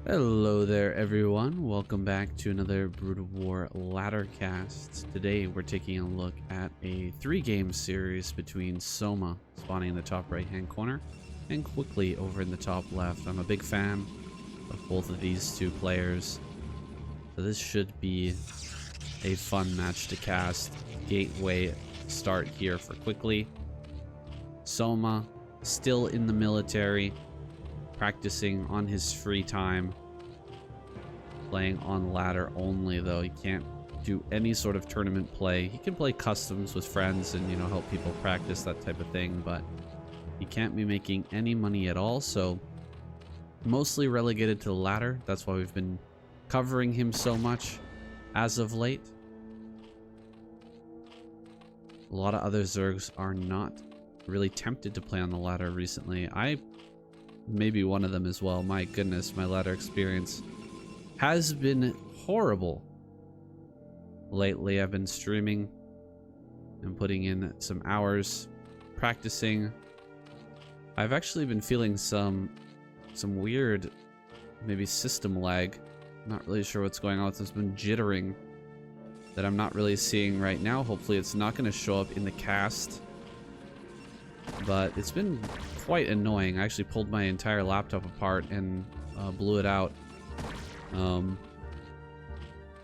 Hello there everyone, welcome back to another Broodwar ladder cast. Today we're taking a look at a 3-game series between Soma, spawning in the top right hand corner, and Quickly over in the top left. I'm a big fan of both of these two players, so this should be a fun match to cast. Gateway start here for Quickly. Soma, still in the military, practicing on his free time, playing on ladder only though. He can't do any sort of tournament play. He can play customs with friends and, you know, help people practice, that type of thing, but he can't be making any money at all, so mostly relegated to the ladder. That's why we've been covering him so much as of late. A lot of other Zergs are not really tempted to play on the ladder recently. I maybe one of them as well. My goodness, my ladder experience has been horrible. Lately, I've been streaming and putting in some hours practicing. I've actually been feeling some weird, maybe system lag. I'm not really sure what's going on. It's been jittering that I'm not really seeing right now. Hopefully it's not going to show up in the cast, but it's been quite annoying. I actually pulled my entire laptop apart and blew it out.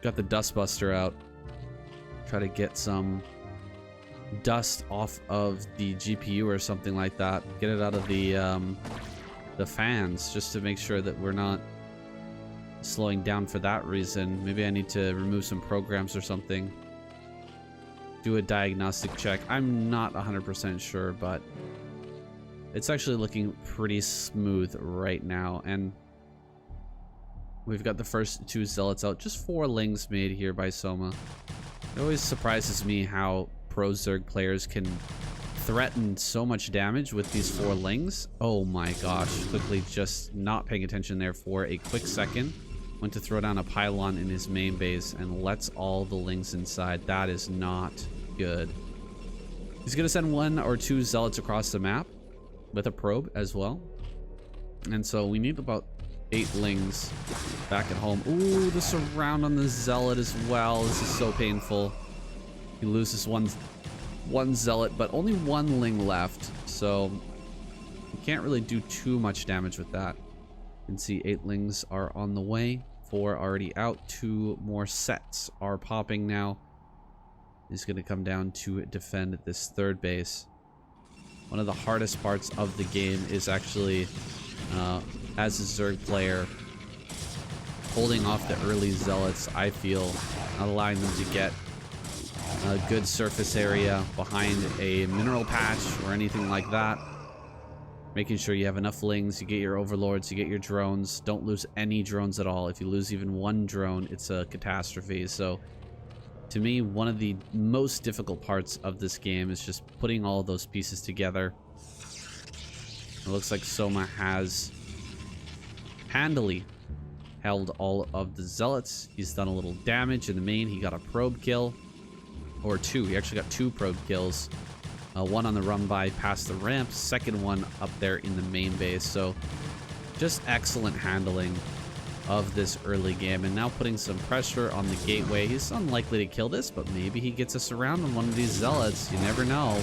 Got the dust buster out. Try to get some dust off of the GPU or something like that. Get it out of the fans, just to make sure that we're not slowing down for that reason. Maybe I need to remove some programs or something. Do a diagnostic check. I'm not 100% sure, but it's actually looking pretty smooth right now, and we've got the first 2 zealots out. Just 4 lings made here by Soma. It always surprises me how pro Zerg players can threaten so much damage with these 4 lings. Oh my gosh, Quickly just not paying attention there for a quick second. Went to throw down a pylon in his main base and lets all the lings inside. That is not good. He's gonna send 1 or 2 zealots across the map with a probe as well, and so we need about 8 lings back at home. Ooh, the surround on the zealot as well. This is so painful. He loses one zealot, but only 1 ling left, so you can't really do too much damage with that. You can see 8 lings are on the way, 4 already out, 2 more sets are popping now. He's going to come down to defend this 3rd base. One of the hardest parts of the game is actually, as a Zerg player, holding off the early zealots, I feel, not allowing them to get a good surface area behind a mineral patch or anything like that. Making sure you have enough lings, you get your overlords, you get your drones. Don't lose any drones at all. If you lose even 1 drone, it's a catastrophe. So to me, one of the most difficult parts of this game is just putting all of those pieces together. It looks like Soma has handily held all of the zealots. He's done a little damage in the main. He got a probe kill, or 2. He actually got 2 probe kills. 1 on the run by past the ramp, 2nd one up there in the main base. So just excellent handling of this early game, and now putting some pressure on the gateway. He's unlikely to kill this, but maybe he gets us around on one of these zealots. You never know.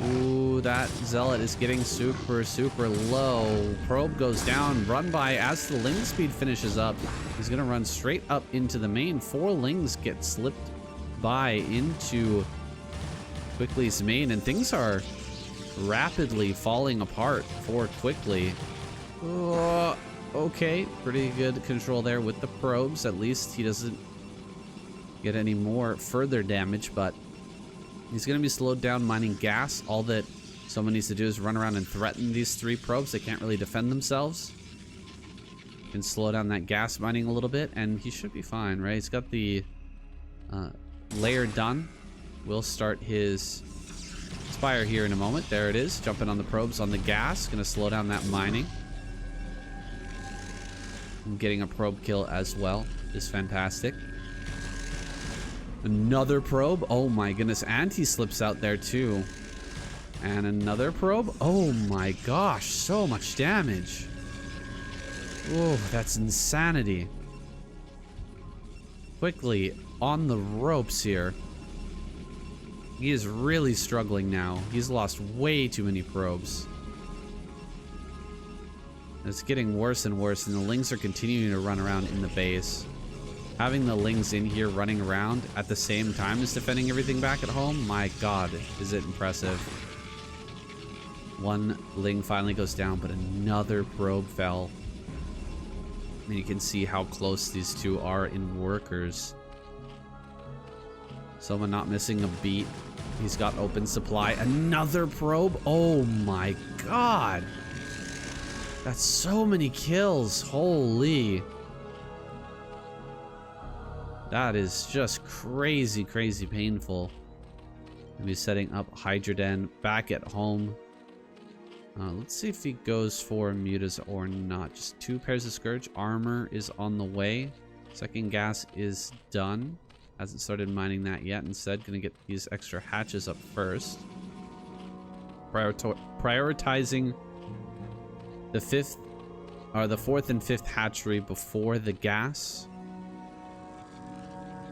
Ooh, that zealot is getting super low. Probe goes down. Run by as the ling speed finishes up. He's gonna run straight up into the main. 4 lings get slipped by into Quickly's main, and things are rapidly falling apart for Quickly. Okay, pretty good control there with the probes. At least he doesn't get any more further damage, but he's going to be slowed down mining gas. All that someone needs to do is run around and threaten these 3 probes. They can't really defend themselves. Can slow down that gas mining a little bit, and he should be fine, right? He's got the layer done. We'll start his spire here in a moment. There it is, jumping on the probes on the gas. Going to slow down that mining. Getting a probe kill as well is fantastic. Another probe. Oh my goodness. And he slips out there too. And another probe. Oh my gosh. So much damage. Oh, that's insanity. Quickly on the ropes here. He is really struggling now. He's lost way too many probes. It's getting worse and worse, and the lings are continuing to run around in the base. Having the lings in here running around at the same time as defending everything back at home, my god, is it impressive. One ling finally goes down, but another probe fell. And you can see how close these two are in workers. Soma not missing a beat. He's got open supply. Another probe? Oh my god. That's so many kills. Holy. That is just crazy, crazy painful. Maybe setting up Hydroden back at home. Let's see if he goes for mutas or not. Just 2 pairs of Scourge. Armor is on the way. Second gas is done. Hasn't started mining that yet. Instead, gonna get these extra hatches up first. Prioritizing the 4th and 5th hatchery before the gas.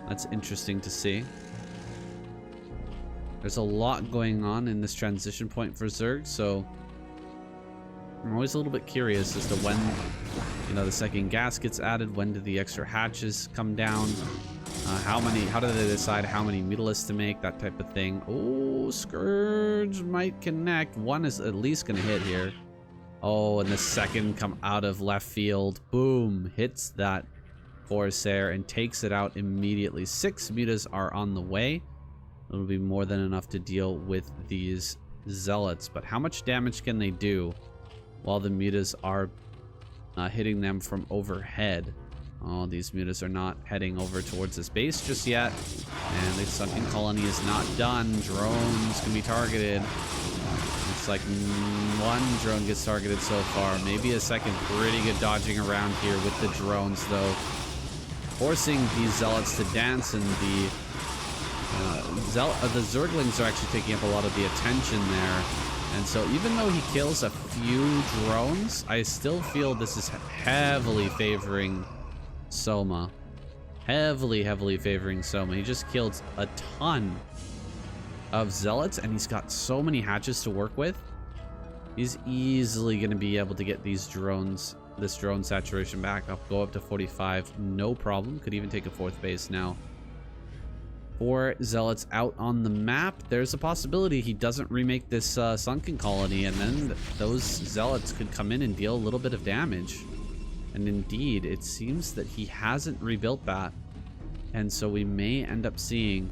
That's interesting to see. There's a lot going on in this transition point for Zerg, so I'm always a little bit curious as to when, you know, the second gas gets added. When do the extra hatches come down? How do they decide how many mutalisks to make? That type of thing. Oh, Scourge might connect. One is at least gonna hit here. Oh, and the second come out of left field. Boom. Hits that Corsair and takes it out immediately. 6 mutas are on the way. It'll be more than enough to deal with these zealots. But how much damage can they do while the mutas are hitting them from overhead? Oh, these mutas are not heading over towards this base just yet. And the sunken colony is not done. Drones can be targeted. It's like 1 drone gets targeted so far. Maybe a second. Pretty good dodging around here with the drones, though. Forcing these zealots to dance, and the Zerglings are actually taking up a lot of the attention there. And so even though he kills a few drones, I still feel this is heavily favoring Soma. Heavily favoring Soma. He just killed a ton of zealots, and he's got so many hatches to work with. He's easily going to be able to get these drones, this drone saturation back up, go up to 45, no problem. Could even take a 4th base now. 4 zealots out on the map. There's a possibility he doesn't remake this sunken colony, and then those zealots could come in and deal a little bit of damage. And indeed, it seems that he hasn't rebuilt that, and so we may end up seeing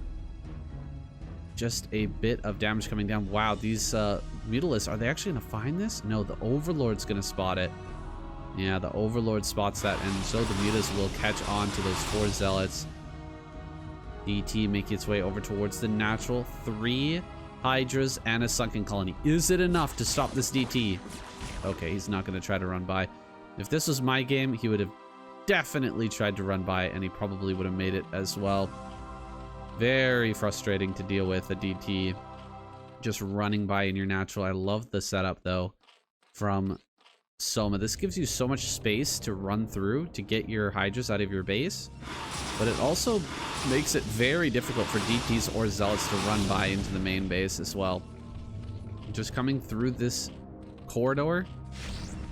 just a bit of damage coming down. Wow, these mutalisks, are they actually gonna find this? No, the Overlord's gonna spot it. Yeah, the Overlord spots that, and so the mutas will catch on to those 4 zealots. DT making its way over towards the natural. 3 hydras and a sunken colony. Is it enough to stop this DT? Okay, he's not gonna try to run by. If this was my game, he would have definitely tried to run by, and he probably would have made it as well. Very frustrating to deal with, a DT just running by in your natural. I love the setup, though, from Soma. This gives you so much space to run through to get your hydras out of your base, but it also makes it very difficult for DTs or zealots to run by into the main base as well. Just coming through this corridor,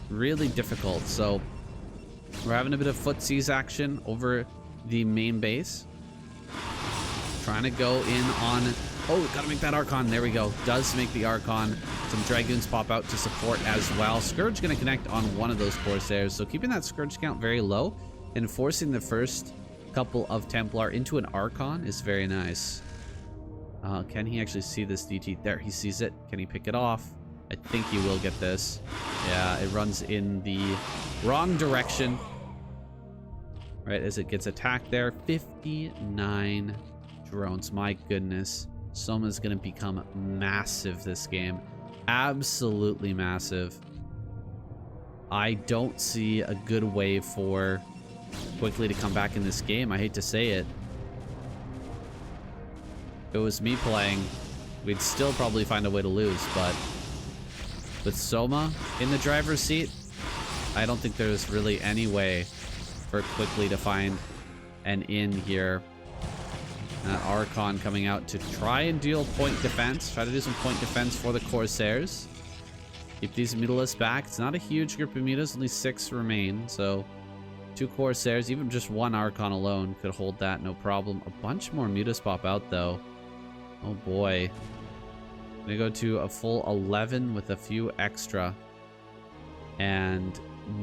really difficult. So we're having a bit of footsies action over the main base. Trying to go in on... Oh, gotta make that Archon. There we go. Does make the Archon. Some Dragoons pop out to support as well. Scourge gonna connect on one of those Corsairs. So keeping that Scourge count very low and forcing the first couple of Templar into an Archon is very nice. Can he actually see this DT? There, he sees it. Can he pick it off? I think he will get this. Yeah, it runs in the wrong direction. Right, as it gets attacked there. 59 drones. My goodness. Soma's going to become massive this game. Absolutely massive. I don't see a good way for Quickly to come back in this game. I hate to say it. If it was me playing, we'd still probably find a way to lose, but with Soma in the driver's seat, I don't think there's really any way for Quickly to find an in here. Archon coming out to try and deal point defense. Try to do some point defense for the Corsairs. Keep these Mutalisks back. It's not a huge group of Mutas. Only 6 remain. So 2 Corsairs, even just 1 Archon alone could hold that, no problem. A bunch more Mutas pop out, though. Oh, boy. I'm going to go to a full 11 with a few extra. And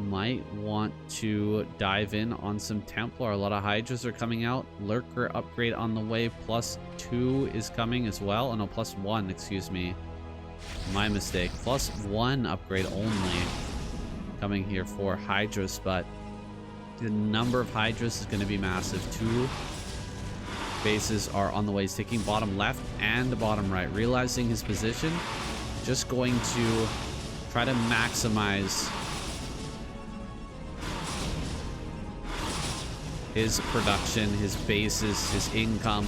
might want to dive in on some Templar. A lot of Hydras are coming out. Lurker upgrade on the way. +2 is coming as well. Oh, no, +1, excuse me. My mistake. +1 upgrade only coming here for Hydras, but the number of Hydras is going to be massive. 2 bases are on the way. He's taking bottom left and the bottom right. Realizing his position, just going to try to maximize his production, his bases, his income.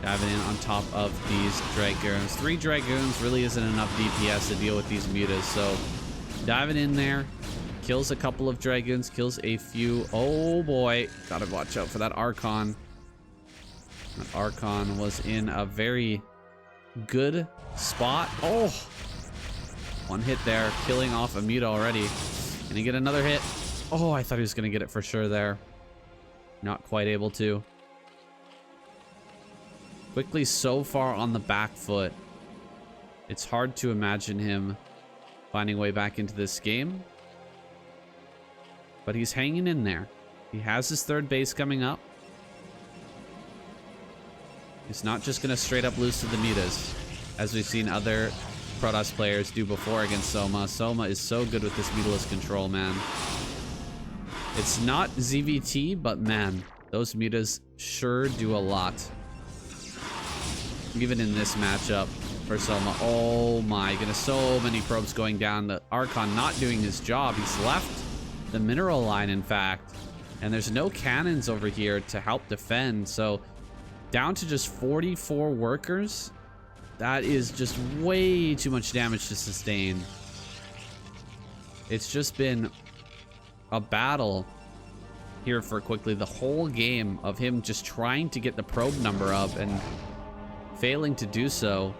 Diving in on top of these Dragoons. 3 Dragoons really isn't enough DPS to deal with these Mutas, so diving in there. Kills a couple of Dragoons, kills a few. Oh boy, gotta watch out for that Archon. That Archon was in a very good spot. Oh, 1 hit there, killing off a Muta already. Gonna get another hit. Oh, I thought he was gonna get it for sure there. Not quite able to. Quickly so far on the back foot. It's hard to imagine him finding a way back into this game. But he's hanging in there. He has his 3rd base coming up. He's not just going to straight up lose to the Mutas, as we've seen other Protoss players do before against Soma. Soma is so good with this Mutalisk control, man. It's not ZVT, but man, those Mutas sure do a lot. Even in this matchup for Soma. Oh my goodness, so many probes going down. The Archon not doing his job. He's left the mineral line, in fact. And there's no cannons over here to help defend. So down to just 44 workers. That is just way too much damage to sustain. It's just been a battle here for Quickly the whole game of him just trying to get the probe number up and failing to do so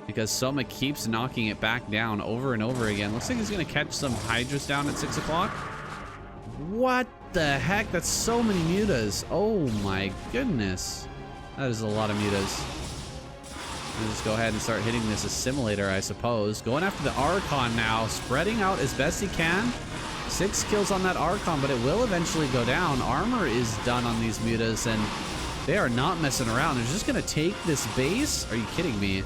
because Soma keeps knocking it back down over and over again. Looks like he's gonna catch some Hydras down at 6 o'clock. What the heck? That's so many Mutas. Oh my goodness. That is a lot of Mutas. I'll just go ahead and start hitting this assimilator, I suppose. Going after the Archon now, spreading out as best he can. 6 kills on that Archon, but it will eventually go down. Armor is done on these Mutas, and they are not messing around. They're just going to take this base. Are you kidding me?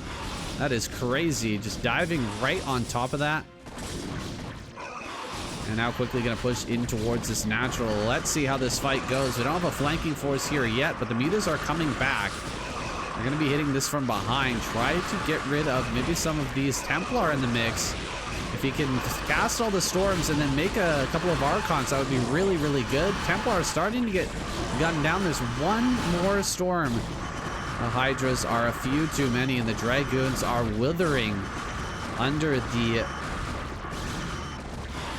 That is crazy. Just diving right on top of that. And now Quickly going to push in towards this natural. Let's see how this fight goes. We don't have a flanking force here yet, but the Mutas are coming back. They're going to be hitting this from behind. Try to get rid of maybe some of these Templar in the mix. If he can cast all the storms and then make a couple of Archons, that would be really, really good. Templar are starting to get gunned down. There's 1 more storm. The Hydras are a few too many, and the Dragoons are withering under the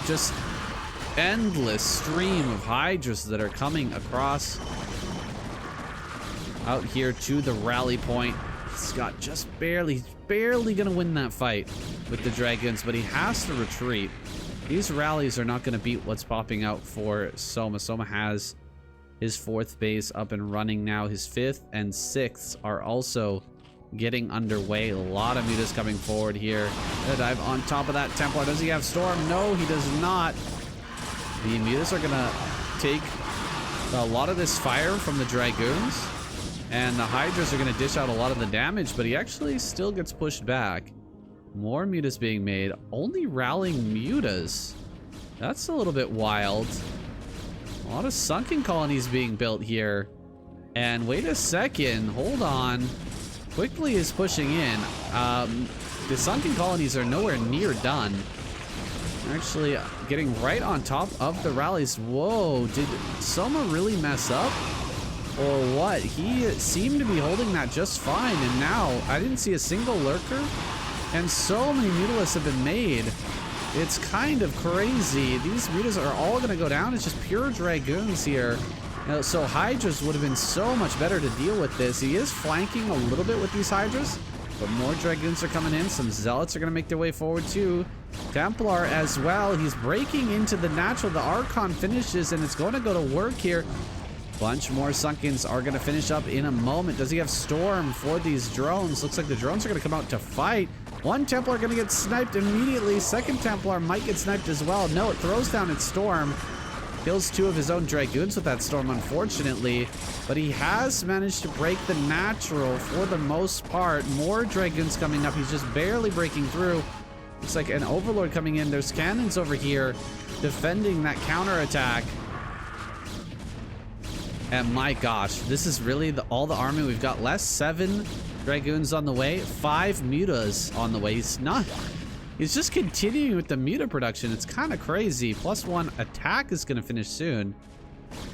just endless stream of Hydras that are coming across out here to the rally point. Scott just barely gonna win that fight with the Dragoons, but he has to retreat. These rallies are not gonna beat what's popping out for Soma. Soma has his 4th base up and running now. His 5th and 6th are also getting underway. A lot of Mutas coming forward here. Gonna dive on top of that Templar. Does he have Storm? No, he does not. The Mutas are gonna take a lot of this fire from the Dragoons, and the Hydras are gonna dish out a lot of the damage, but he actually still gets pushed back. More Mutas being made. Only rallying Mutas. That's a little bit wild. A lot of sunken colonies being built here. And wait a second, hold on. Quickly is pushing in. The sunken colonies are nowhere near done. They're actually getting right on top of the rallies. Whoa, did Soma really mess up? Or what? He seemed to be holding that just fine, and now I didn't see a single lurker. And so many Mutalisks have been made. It's kind of crazy. These mutas are all going to go down. It's just pure Dragoons here. So Hydras would have been so much better to deal with this. He is flanking a little bit with these Hydras, but more Dragoons are coming in. Some Zealots are going to make their way forward too. Templar as well. He's breaking into the natural. The Archon finishes, and it's going to go to work here. Bunch more Sunkens are going to finish up in a moment. Does he have Storm for these drones? Looks like the drones are going to come out to fight. One Templar going to get sniped immediately. Second Templar might get sniped as well. No, it throws down its Storm. Kills two of his own Dragoons with that Storm, unfortunately. But he has managed to break the natural for the most part. More Dragoons coming up. He's just barely breaking through. Looks like an Overlord coming in. There's cannons over here defending that counterattack. And my gosh, this is really all the army we've got left. 7 Dragoons on the way, 5 mutas on the way. He's just continuing with the muta production. It's kind of crazy. +1 attack is going to finish soon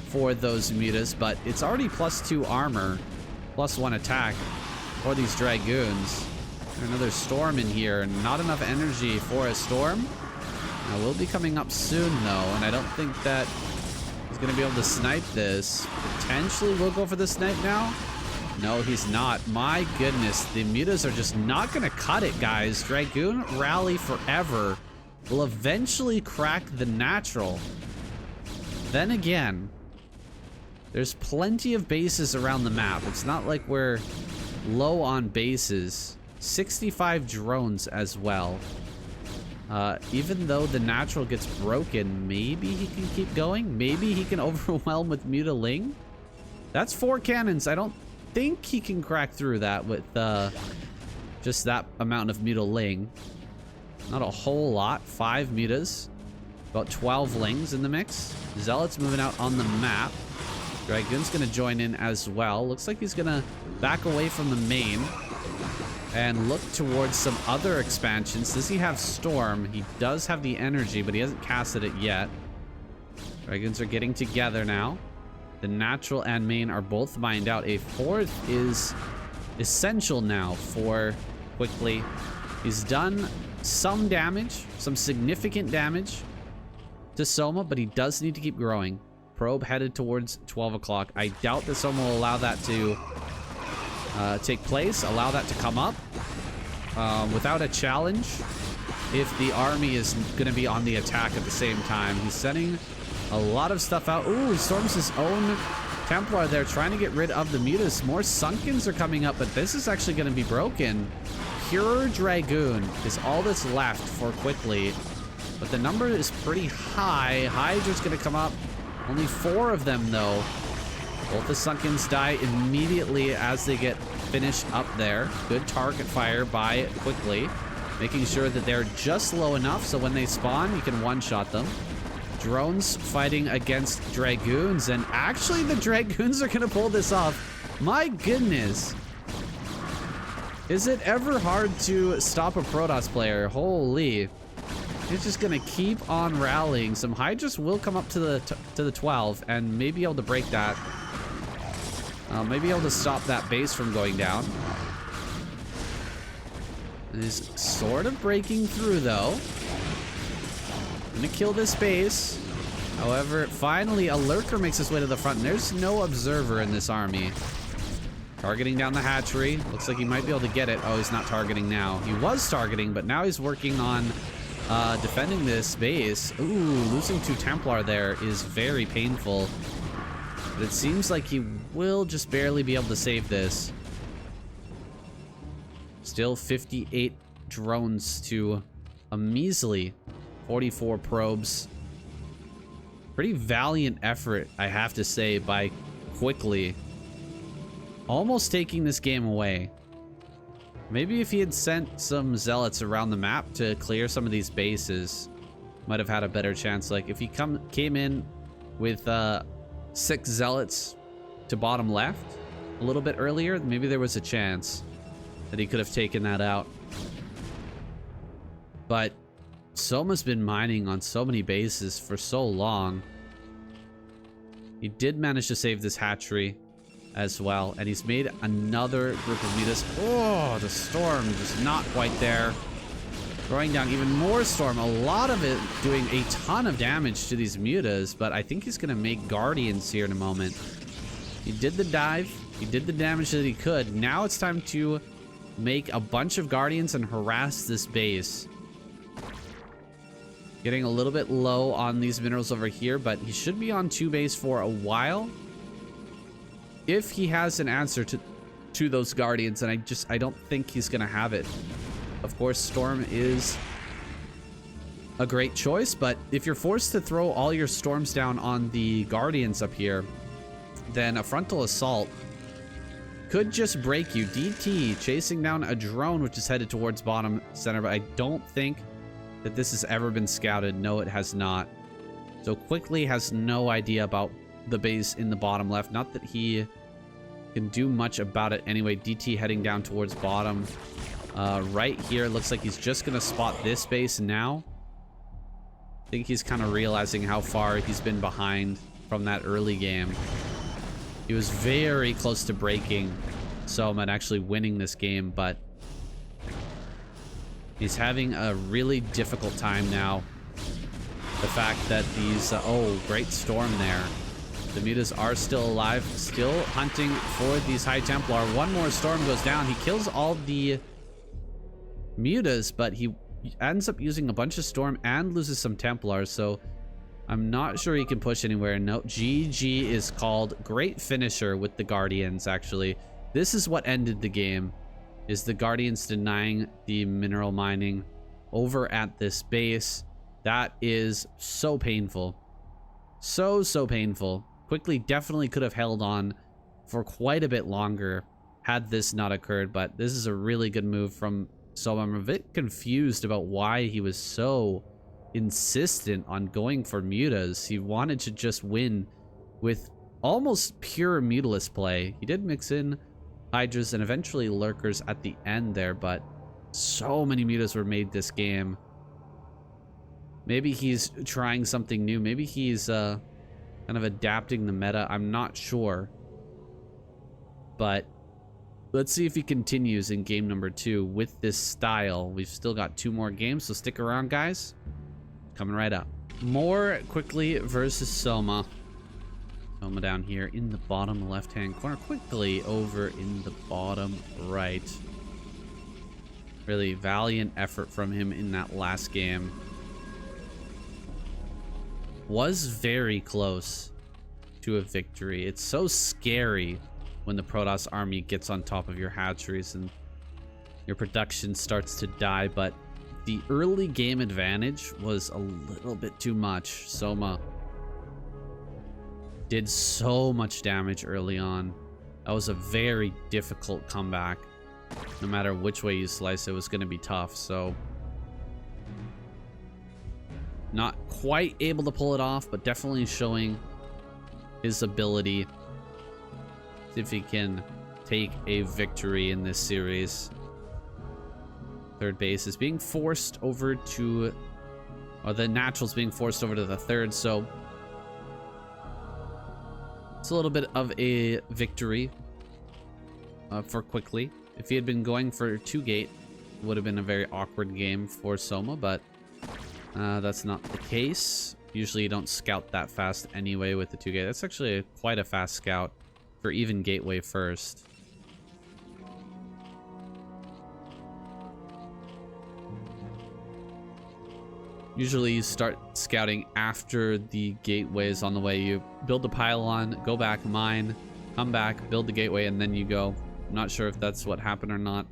for those mutas, but it's already +2 armor, +1 attack for these Dragoons. Another Storm in here. Not enough energy for a Storm. We'll be coming up soon though, and I don't think that he's going to be able to snipe this. Potentially we'll go for the snipe now. No, he's not. My goodness, the mutas are just not going to cut it, guys. Dragoon Rally Forever will eventually crack the natural. Then again, there's plenty of bases around the map. It's not like we're low on bases. 65 drones as well. Even though the natural gets broken, maybe he can keep going. Maybe he can overwhelm with Mutaling. That's 4 cannons. I don't think he can crack through that with just that amount of Mutaling. Not a whole lot. 5 mutas. About 12 lings in the mix. Zealots moving out on the map. Dragoon's going to join in as well. Looks like he's going to back away from the main and look towards some other expansions. Does he have Storm? He does have the energy, but he hasn't casted it yet. Dragons are getting together now. The natural and main are both mined out. A 4th is essential now for quickly. He's done some damage, some significant damage to Soma, but he does need to keep growing. Probe headed towards 12 o'clock. I doubt that Soma will allow that to take place, allow that to come up without a challenge if the army is going to be on the attack at the same time. He's sending a lot of stuff out. Ooh, he storms his own Templar there, trying to get rid of the mutas. More Sunkens are coming up, but this is actually going to be broken. Pure Dragoon is all that's left for quickly, but the number is pretty high. Hydra's going to come up. Only 4 of them, though. Both the Sunkens die immediately as they get finished up there. Good target fire by quickly, making sure that they're just low enough so when they spawn, you can one-shot them. Drones fighting against Dragoons, and actually the Dragoons are going to pull this off. My goodness. Is it ever hard to stop a Protoss player? Holy. He's just going to keep on rallying. Some Hydras will come up to the 12 and may be able to break that. Maybe able to stop that base from going down. He's sort of breaking through, though. Gonna kill this base. However, finally, a Lurker makes his way to the front, and there's no Observer in this army. Targeting down the hatchery. Looks like he might be able to get it. Oh, he's not targeting now. He was targeting, but now he's working on defending this base. Ooh, losing 2 Templar there is very painful. But it seems like he will just barely be able to save this. Still 58 drones to a measly 44 probes. Pretty valiant effort, I have to say, by quickly. Almost taking this game away. Maybe if he had sent some Zealots around the map to clear some of these bases, might have had a better chance. Like if he came in with 6 Zealots to bottom left a little bit earlier, maybe there was a chance that he could have taken that out. But Soma's been mining on so many bases for so long. He did manage to save this hatchery as well, and he's made another group of mutas. Oh, the storm just not quite there. Throwing down even more storm. A lot of it doing a ton of damage to these mutas, but I think he's going to make guardians here in a moment. He did the dive. He did the damage that he could. Now it's time to make a bunch of guardians and harass this base. Getting a little bit low on these minerals over here, but he should be on 2 base for a while. If he has an answer to those guardians, and I don't think he's going to have it. Of course, storm is a great choice, but if you're forced to throw all your storms down on the guardians up here, then a frontal assault could just break you. DT chasing down a drone, which is headed towards bottom center, but I don't think that this has ever been scouted. No, it has not. So Quickly has no idea about the base in the bottom left. Not that he can do much about it anyway. DT heading down towards bottom. Right here, looks like he's just gonna spot this base now. I think he's kind of realizing how far he's been behind from that early game. He was very close to breaking Soma and actually winning this game, but he's having a really difficult time now. The fact that these oh, great storm there. The mutas are still alive, still hunting for these High Templar. One more storm goes down. He kills all the mutas, but he ends up using a bunch of storm and loses some Templars, so I'm not sure he can push anywhere. No, GG is called. Great finisher with the Guardians, actually. This is what ended the game, is the Guardians denying the mineral mining over at this base. That is so painful. So painful. Quickly definitely could have held on for quite a bit longer had this not occurred, but this is a really good move from Soma. I'm a bit confused about why he was so insistent on going for mutas. He wanted to just win with almost pure mutalist play. He did mix in hydras and eventually lurkers at the end there, but so many mutas were made this game. Maybe he's trying something new. Maybe he's kind of adapting the meta. I'm not sure, but let's see if he continues in game number 2 with this style. We've still got 2 more games, so stick around, guys. Coming right up. More Quickly versus Soma. Soma down here in the bottom left-hand corner. Quickly over in the bottom right. Really valiant effort from him in that last game. Was very close to a victory. It's so scary when the Protoss army gets on top of your hatcheries and your production starts to die, but the early game advantage was a little bit too much. Soma did so much damage early on. That was a very difficult comeback. No matter which way you slice, it was going to be tough. So not quite able to pull it off, but definitely showing his ability. See if he can take a victory in this series. Third base is being forced over to, or the natural's being forced over to the third, so it's a little bit of a victory for Quickly. If he had been going for 2-gate, it would have been a very awkward game for Soma, but that's not the case. Usually you don't scout that fast anyway with the 2-gate. That's actually quite a fast scout for even gateway first. Usually you start scouting after the gateway is on the way. You build the pylon, go back, mine, come back, build the gateway, and then you go. I'm not sure if that's what happened or not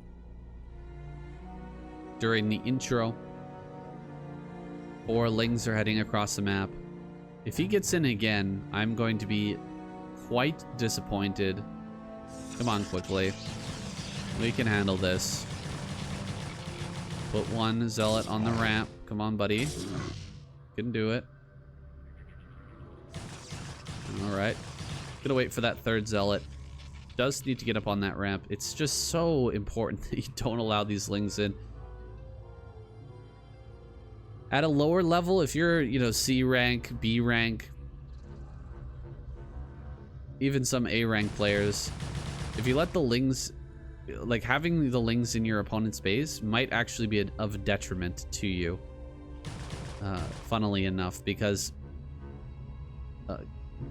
during the intro. 4 lings are heading across the map. If he gets in again, I'm going to be quite disappointed. Come on, Quickly. We can handle this. Put 1 zealot on the ramp. Come on, buddy. Can do it. Alright. Gonna wait for that 3rd zealot. Does need to get up on that ramp. It's just so important that you don't allow these lings in. At a lower level, if you're, you know, C rank, B rank, even some A rank players, if you let the lings like having the lings in your opponent's base might actually be of detriment to you. Funnily enough, because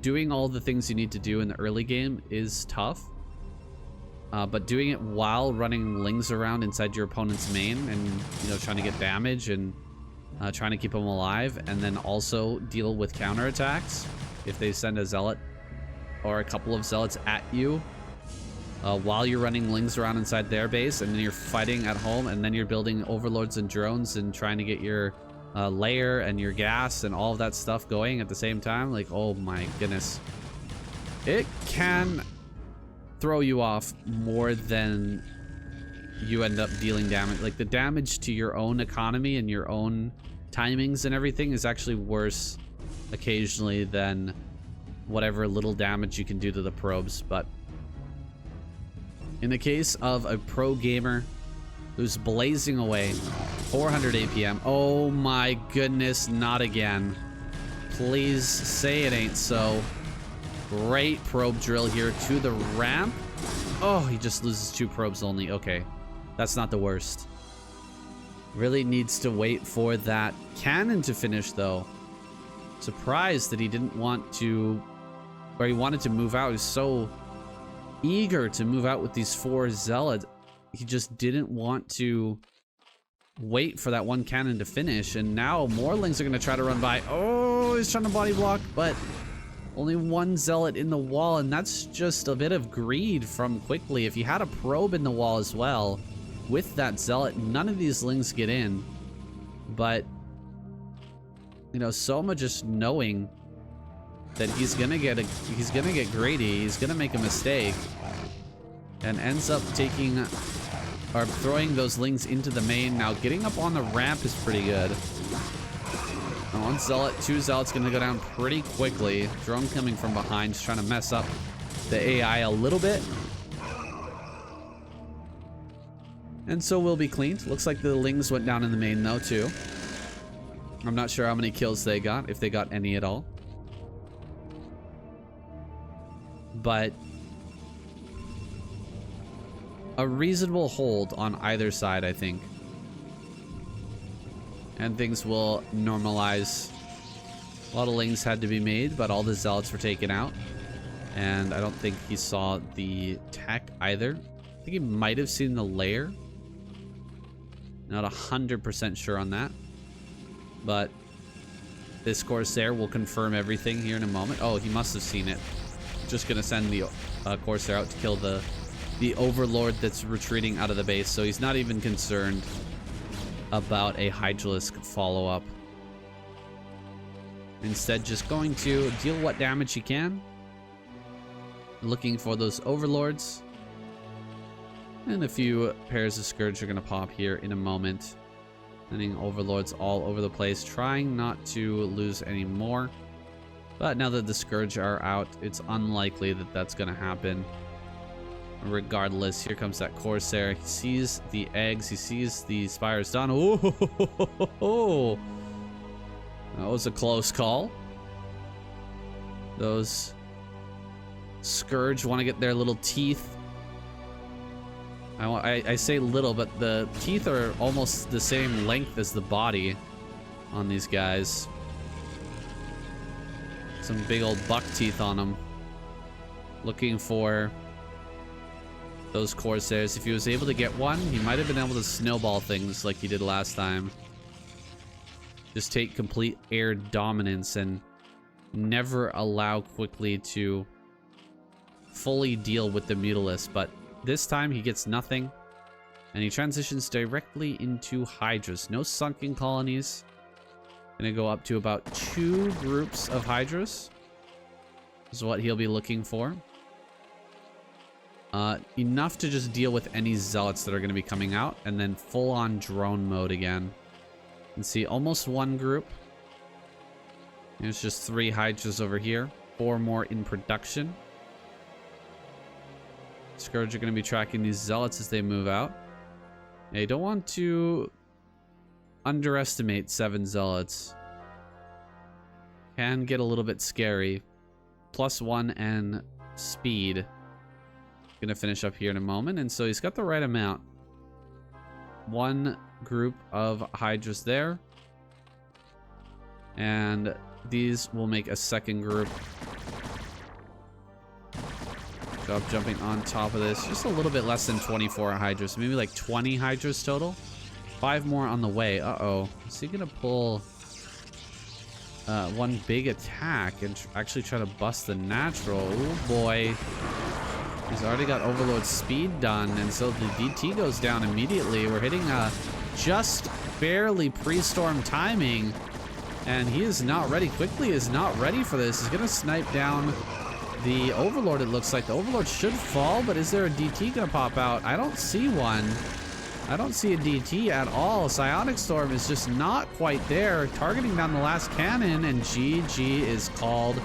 doing all the things you need to do in the early game is tough. But doing it while running lings around inside your opponent's main and, you know, trying to get damage and trying to keep them alive, and then also deal with counterattacks if they send a zealot or a couple of zealots at you while you're running lings around inside their base, and then you're fighting at home, and then you're building overlords and drones and trying to get your layer and your gas and all of that stuff going at the same time. Like, oh my goodness. It can throw you off more than you end up dealing damage. Like, the damage to your own economy and your own timings and everything is actually worse occasionally than whatever little damage you can do to the probes. But in the case of a pro gamer who's blazing away, 400 APM, oh my goodness, not again. Please say it ain't so. Great probe drill here to the ramp. Oh, he just loses 2 probes only. Okay, that's not the worst. Really needs to wait for that cannon to finish, though. Surprised that he didn't want to, or he wanted to move out. He's so eager to move out with these 4 zealots. He just didn't want to wait for that one cannon to finish. And now more lings are going to try to run by. Oh, he's trying to body block, but only 1 zealot in the wall, and that's just a bit of greed from Quickly. If he had a probe in the wall as well with that zealot, none of these lings get in. But, you know, Soma just knowing that he's gonna get greedy, he's gonna make a mistake, and ends up taking or throwing those lings into the main. Now getting up on the ramp is pretty good. 1 zealot, 2 zealots gonna go down pretty quickly. Drone coming from behind, just trying to mess up the AI a little bit. And so we'll be cleaned. Looks like the lings went down in the main though too. I'm not sure how many kills they got, if they got any at all. But a reasonable hold on either side, I think. And things will normalize. A lot of lings had to be made, but all the zealots were taken out. And I don't think he saw the tech either. I think he might have seen the layer. Not 100% sure on that. But this Corsair will confirm everything here in a moment. Oh, he must have seen it. Just gonna send the Corsair out to kill the Overlord that's retreating out of the base. So he's not even concerned about a Hydralisk follow-up. Instead, just going to deal what damage he can. Looking for those Overlords. And a few pairs of Scourge are going to pop here in a moment. Sending Overlords all over the place. Trying not to lose any more. But now that the Scourge are out, it's unlikely that that's going to happen. Regardless, here comes that Corsair. He sees the eggs. He sees the Spires done. Oh, that was a close call. Those Scourge want to get their little teeth. I say little, but the teeth are almost the same length as the body on these guys. Some big old buck teeth on them. Looking for those Corsairs. If he was able to get one, he might have been able to snowball things like he did last time. Just take complete air dominance and never allow Quickly to fully deal with the Mutalisk. But this time he gets nothing, and he transitions directly into Hydras. No sunken colonies. Gonna go up to about 2 groups of Hydras is what he'll be looking for. Enough to just deal with any zealots that are going to be coming out, and then full-on drone mode again. You can see almost 1 group. There's just 3 Hydras over here. 4 more in production. Scourge are going to be tracking these zealots as they move out. They don't want to underestimate 7 zealots. Can get a little bit scary. +1 and speed. Gonna finish up here in a moment. And so he's got the right amount. One group of hydras there. And these will make a second group. Job jumping on top of this. Just a little bit less than 24 hydras. Maybe like 20 hydras total. 5 more on the way. Uh-oh. Is he gonna pull one big attack and actually try to bust the natural? Oh boy. He's already got overload speed done, and so the DT goes down immediately. We're hitting just barely pre-storm timing, and he is not ready. Quickly is not ready for this. He's gonna snipe down the Overlord. It looks like the Overlord should fall, but is there a DT gonna pop out? I don't see one. I don't see a DT at all. Psionic Storm is just not quite there. Targeting down the last cannon, and GG is called.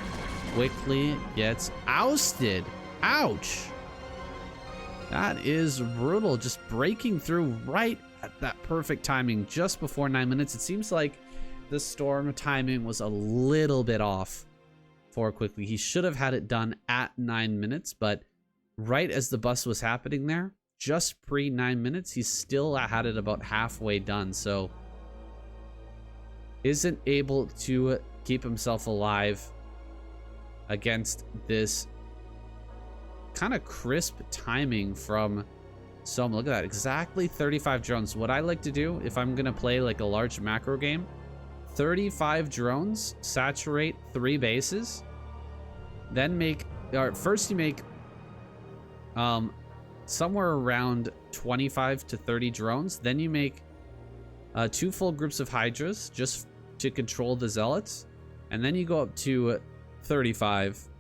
Quickly gets ousted. Ouch. That is brutal. Just breaking through right at that perfect timing just before 9 minutes. It seems like the storm timing was a little bit off for Quickly. He should have had it done at 9 minutes, but right as the bust was happening there, just pre 9 minutes, he still had it about halfway done. So isn't able to keep himself alive against this kind of crisp timing from Soma. Look at that, exactly 35 drones. What I like to do if I'm gonna play like a large macro game, 35 drones, saturate 3 bases, then make, or first you make somewhere around 25 to 30 drones, then you make 2 full groups of hydras just to control the zealots, and then you go up to 35.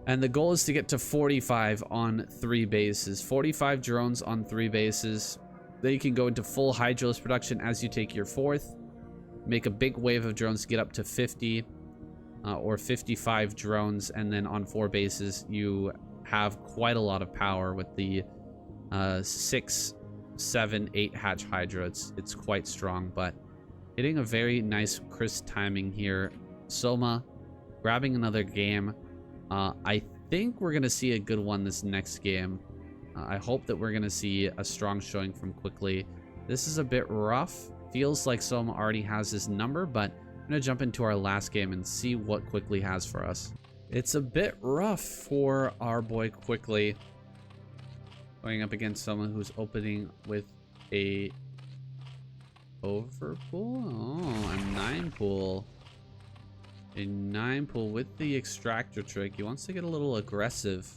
And the goal is to get to 45 on 3 bases. 45 drones on 3 bases. Then you can go into full Hydralis production as you take your 4th. Make a big wave of drones to get up to 50 or 55 drones. And then on 4 bases, you have quite a lot of power with the 6, 7, 8 hatch Hydra. It's quite strong, but hitting a very nice crisp timing here. Soma grabbing another game. I think we're going to see a good one this next game. I hope that we're going to see a strong showing from Quickly. This is a bit rough. Feels like Soma already has his number, but I'm going to jump into our last game and see what Quickly has for us. It's a bit rough for our boy Quickly. Going up against someone who's opening with a overpool? Oh, a 9 pool. A 9 pool with the extractor trick. He wants to get a little aggressive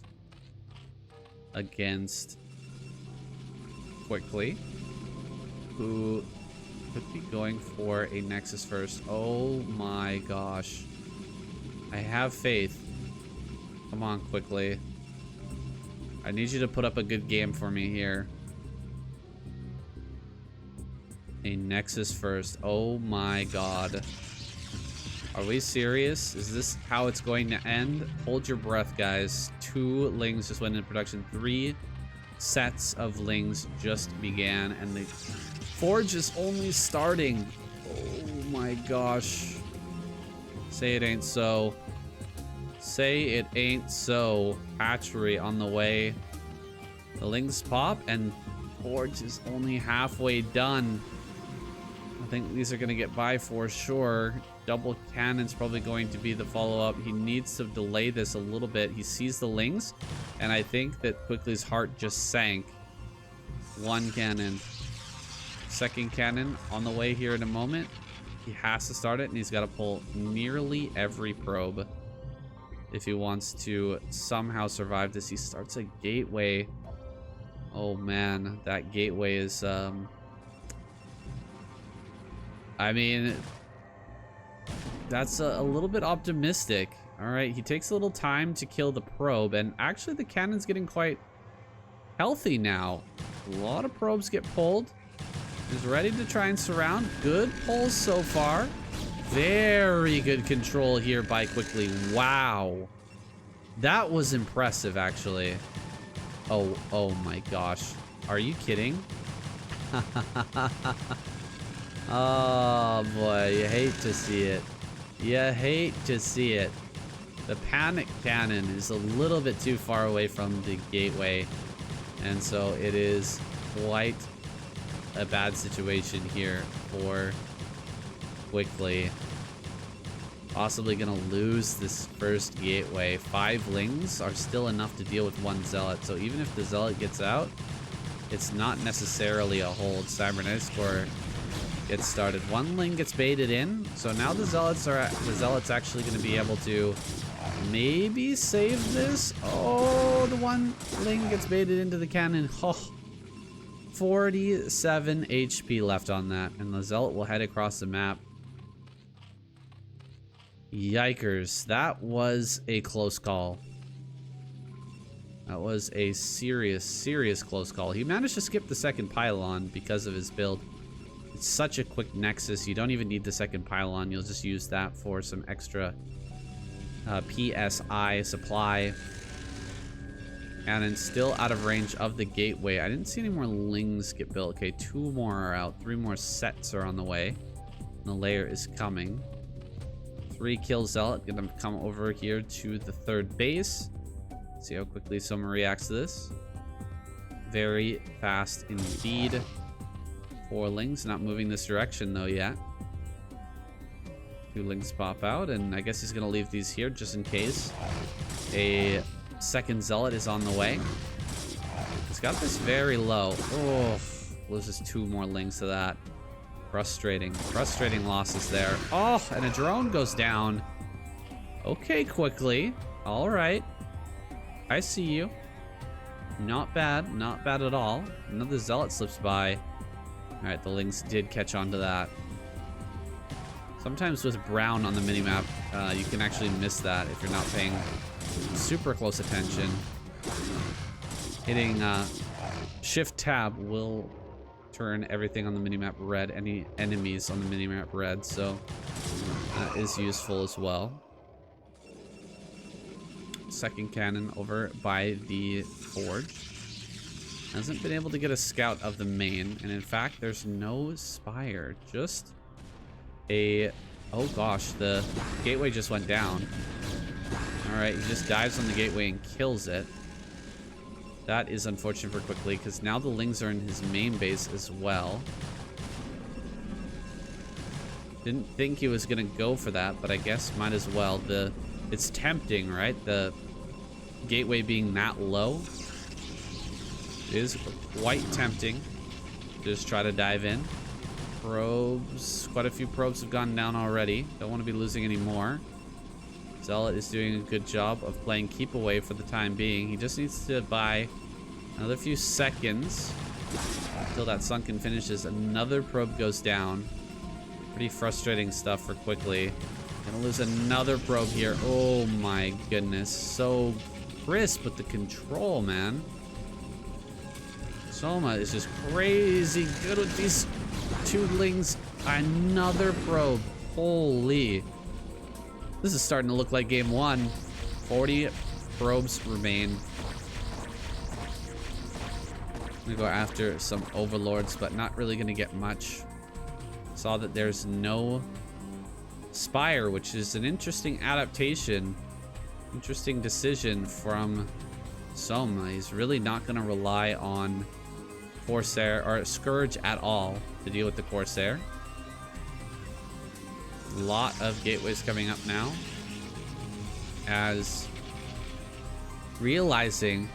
against Quickly, who could be going for a Nexus first. Oh my gosh. I have faith. Come on, Quickly. I need you to put up a good game for me here. A Nexus first. Oh my god. Are we serious? Is this how it's going to end? Hold your breath, guys. 2 Lings just went into production. 3 sets of Lings just began, and the Forge is only starting. Oh my gosh. Say it ain't so. Say it ain't so. Hatchery on the way. The Lings pop, and Forge is only halfway done. I think these are going to get by for sure. Double cannon's probably going to be the follow-up. He needs to delay this a little bit. He sees the Lings, and I think that Quickly's heart just sank. 1 cannon. 2nd cannon on the way here in a moment. He has to start it, and he's got to pull nearly every probe if he wants to somehow survive this. He starts a gateway. Oh man, that gateway is I mean, that's a little bit optimistic. All right, he takes a little time to kill the probe, and actually the cannon's getting quite healthy now. A lot of probes get pulled. He's ready to try and surround. Good pulls so far. Very good control here by Quickly. Wow. That was impressive, actually. Oh my gosh. Are you kidding? Oh boy, you hate to see it. You hate to see it. The panic cannon is a little bit too far away from the gateway, and so it is quite a bad situation here for Quickly. Possibly gonna lose this first gateway. 5 lings are still enough to deal with 1 zealot, so even if the zealot gets out, it's not necessarily a hold. Cybernetics Core gets started. 1 ling gets baited in, so now the zealot's actually gonna be able to maybe save this. Oh, the 1 ling gets baited into the cannon. Oh, 47 HP left on that, and the zealot will head across the map. Yikers, that was a close call. That was a serious close call. He managed to skip the second pylon because of his build. It's such a quick nexus, you don't even need the second pylon. You'll just use that for some extra PSI supply. And then still out of range of the gateway. I didn't see any more lings get built. Okay, 2 more are out. 3 more sets are on the way. The layer is coming. 3 kill zealot. Gonna come over here to the 3rd base. See how quickly Soma reacts to this. Very fast indeed. 4 lings. Not moving this direction though yet. 2 lings pop out, and I guess he's gonna leave these here just in case a second zealot is on the way. He's got this very low. Oh, loses 2 more lings to that. Frustrating losses there. Oh, and a drone goes down. Okay, Quickly. All right, I see you. Not bad at all. Another zealot slips by. All right, the lings did catch on to that. Sometimes with brown on the minimap, you can actually miss that if you're not paying super close attention. Hitting Shift Tab will turn everything on the minimap red, any enemies on the minimap red, so that is useful as well. Second cannon over by the forge. Hasn't been able to get a scout of the main, and in fact there's no spire, just a... oh gosh, the gateway just went down. Alright, he just dives on the gateway and kills it. That is unfortunate for Quickly, because now the lings are in his main base as well. Didn't think he was gonna go for that, but I guess might as well. It's tempting, right? The gateway being that low. It is quite tempting. Just try to dive in. Probes. Quite a few probes have gone down already. Don't want to be losing any more. Zealot is doing a good job of playing keep away for the time being. He just needs to buy another few seconds until that sunken finishes. Another probe goes down. Pretty frustrating stuff for Quickly. Gonna lose another probe here. Oh my goodness. So crisp with the control, man. Soma is just crazy good with these 2 lings. Another probe. Holy. This is starting to look like game 1. 40 probes remain. I'm gonna go after some overlords, but not really gonna get much. Saw that there's no spire, which is an interesting adaptation. Interesting decision from Soma. He's really not gonna rely on Corsair or Scourge at all to deal with the Corsair. A lot of gateways coming up now, as realizing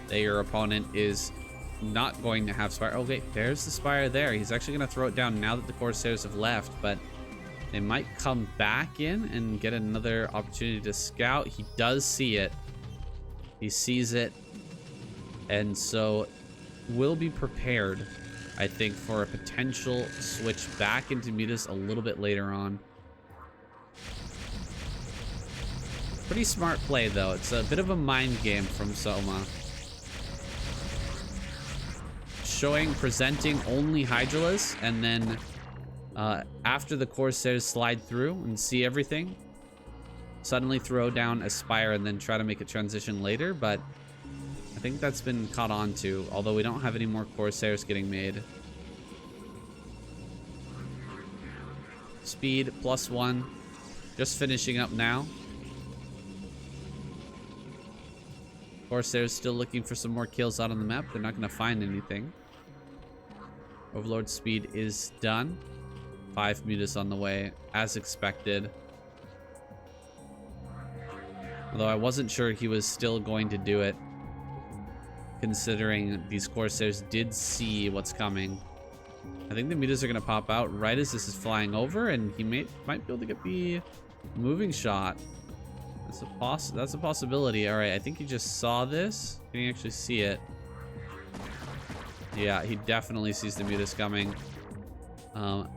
that your opponent is not going to have spire. Okay, there's the spire there. He's actually going to throw it down now that the Corsairs have left, but they might come back in and get another opportunity to scout. He does see it. He sees it, and so will be prepared, I think, for a potential switch back into Mutas a little bit later on. Pretty smart play, though. It's a bit of a mind game from Soma. Presenting only Hydralis, and then after the Corsairs slide through and see everything, suddenly throw down a spire and then try to make a transition later, but I think that's been caught on to, although we don't have any more Corsairs getting made. Speed +1, just finishing up now. Corsairs still looking for some more kills out on the map. They're not going to find anything. Overlord speed is done. 5 mutas on the way, as expected. Although I wasn't sure he was still going to do it, considering these Corsairs did see what's coming. I think the mutas are going to pop out right as this is flying over, and he might be able to get the moving shot. That's a possibility. All right, I think he just saw this. Can he actually see it? Yeah, he definitely sees the mutas coming.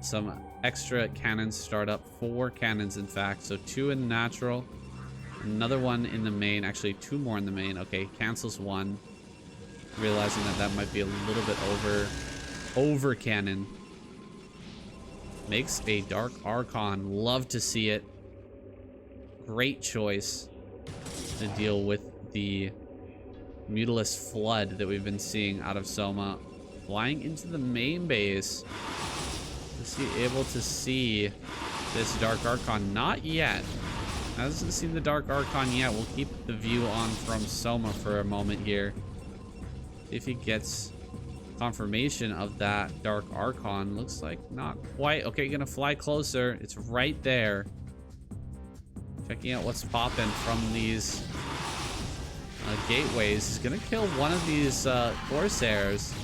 Some extra cannons start up. 4 cannons, in fact. So 2 in the natural. Another one in the main. Actually, 2 more in the main. Okay, cancels 1. Realizing that might be a little bit over cannon. Makes a Dark Archon. Love to see it. Great choice to deal with the Mutalist flood that we've been seeing out of Soma. Flying into the main base. Is he able to see this Dark Archon? Not yet. Hasn't seen the Dark Archon yet. We'll keep the view on from Soma for a moment here. See if he gets confirmation of that Dark Archon. Looks like not quite. Okay, gonna fly closer. It's right there. Checking out what's popping from these gateways. He's gonna kill one of these Corsairs.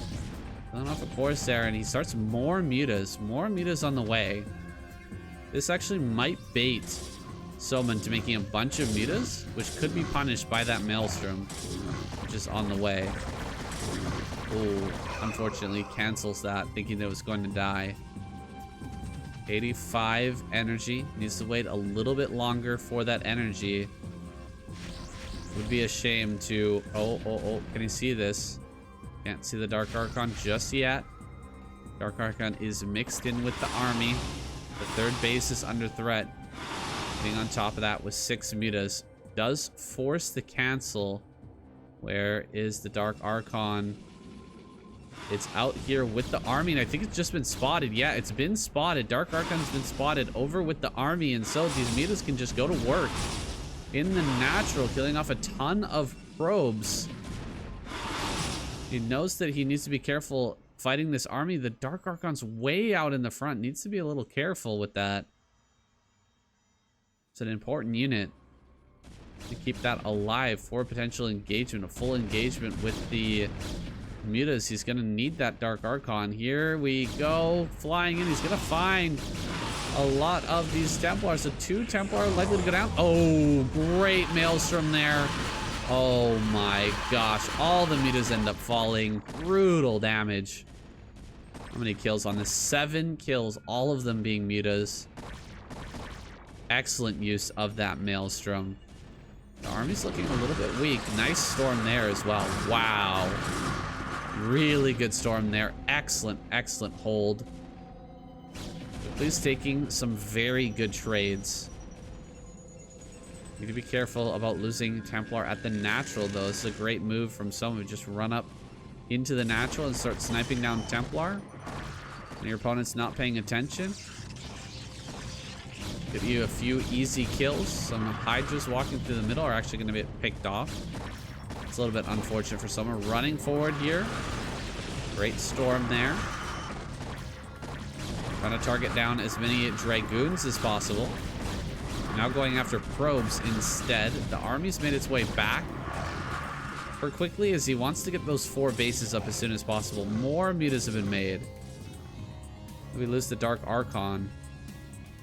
Killing off a Corsair, and he starts more mutas. More mutas on the way. This actually might bait Soma into making a bunch of mutas, which could be punished by that Maelstrom, which is on the way. Oh, unfortunately cancels that, thinking that it was going to die. 85 energy. Needs to wait a little bit longer for that energy. Would be a shame to... Oh, can you see this? Can't see the Dark Archon just yet. Dark Archon is mixed in with the army. The 3rd base is under threat. Getting on top of that with 6 mutas. Does force the cancel. Where is the Dark Archon? It's out here with the army, and I think it's just been spotted. Yeah, it's been spotted. Dark Archon's been spotted over with the army, and so these mutas can just go to work in the natural, killing off a ton of probes. He knows that he needs to be careful fighting this army. The Dark Archon's way out in the front. Needs to be a little careful with that. It's an important unit to keep that alive for potential engagement, a full engagement with the mutas. He's gonna need that Dark Archon. Here we go, flying in. He's gonna find a lot of these Templars. So 2 Templar likely to go down. Oh, great Maelstrom there. Oh my gosh, all the mutas end up falling. Brutal damage. How many kills on this? 7 kills, all of them being mutas. Excellent use of that Maelstrom. The army's looking a little bit weak. Nice storm there as well. Wow. Really good storm there. Excellent hold. Please taking some very good trades. Need to be careful about losing Templar at the natural, though. This is a great move from Soma. Just run up into the natural and start sniping down Templar. And your opponent's not paying attention. Give you a few easy kills. Some Hydras walking through the middle are actually going to get picked off. It's a little bit unfortunate for Soma. Running forward here. Great storm there. Trying to target down as many Dragoons as possible. Now going after probes instead. The army's made its way back for quickly as he wants to get those 4 bases up as soon as possible. More mutas have been made. We lose the Dark Archon.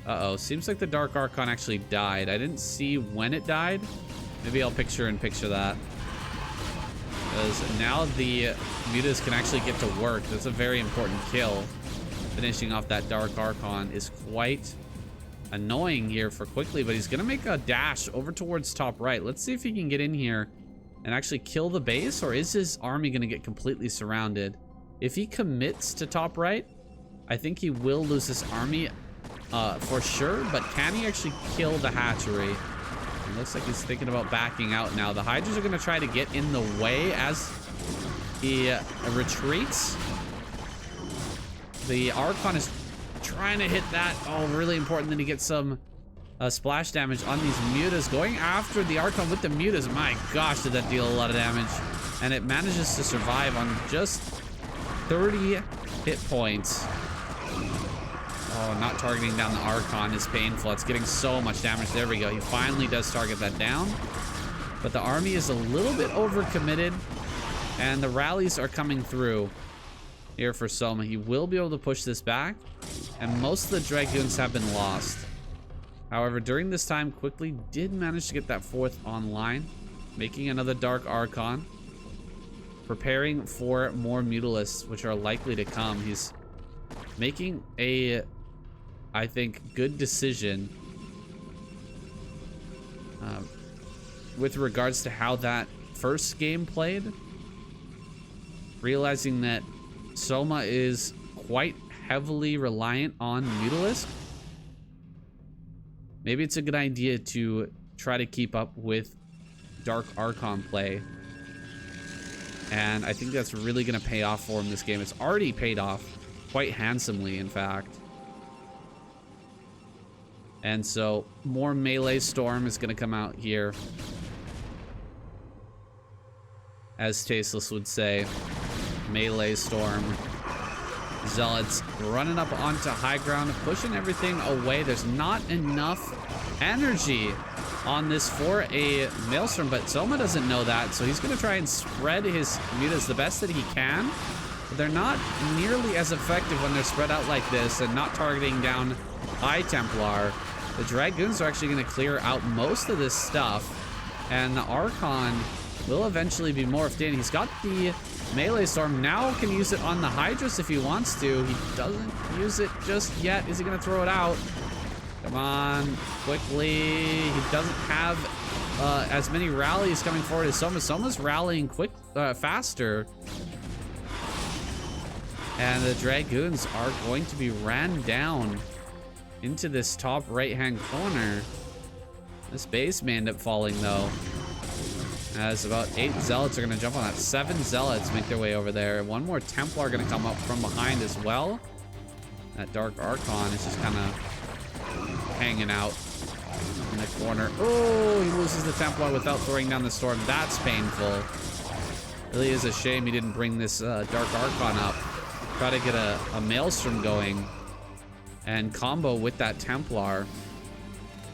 Uh-oh. Seems like the Dark Archon actually died. I didn't see when it died. Maybe I'll picture that. Because now the mutas can actually get to work. That's a very important kill. Finishing off that Dark Archon is quite annoying here for quickly, but he's gonna make a dash over towards top right. Let's see if he can get in here and actually kill the base, or is his army gonna get completely surrounded? If he commits to top right, I think he will lose this army for sure, but can he actually kill the hatchery? It looks like he's thinking about backing out now. The Hydras are gonna try to get in the way as he retreats. The Archon is trying to hit that. Oh, really important that he gets some splash damage on these mutas. Going after the Archon with the mutas. My gosh, did that deal a lot of damage. And it manages to survive on just 30 hit points. Oh, not targeting down the Archon is painful. It's getting so much damage. There we go. He finally does target that down. But the army is a little bit overcommitted. And the rallies are coming through here for Soma. He will be able to push this back. And most of the Dragoons have been lost. However, during this time, Quickly did manage to get that 4th online. Making another Dark Archon. Preparing for more Mutalisks, which are likely to come. He's making a, I think, good decision with regards to how that first game played. Realizing that Soma is quite heavily reliant on Mutalisk. Maybe it's a good idea to try to keep up with Dark Archon play. And I think that's really going to pay off for him this game. It's already paid off quite handsomely, in fact. And so more melee storm is going to come out here. As Tasteless would say, melee storm. Zealots running up onto high ground, pushing everything away. There's not enough energy on this for a Maelstrom, but Soma doesn't know that, so he's going to try and spread his mutas the best that he can. But they're not nearly as effective when they're spread out like this and not targeting down High Templar. The Dragoons are actually going to clear out most of this stuff, and the Archon will eventually be morphed in. He's got the melee storm, now can use it on the Hydras if he wants to. He doesn't use it just yet. Is he going to throw it out? Come on, quickly. He doesn't have as many rallies coming forward as Soma. Soma's rallying faster. And the Dragoons are going to be ran down into this top right-hand corner. This base may end up falling, though, as about 8 Zealots are going to jump on that. 7 Zealots make their way over there. One more Templar going to come up from behind as well. That Dark Archon is just kind of hanging out in the corner. Oh, he loses the Templar without throwing down the storm. That's painful. Really is a shame he didn't bring this Dark Archon up. Try to get a Maelstrom going and combo with that Templar.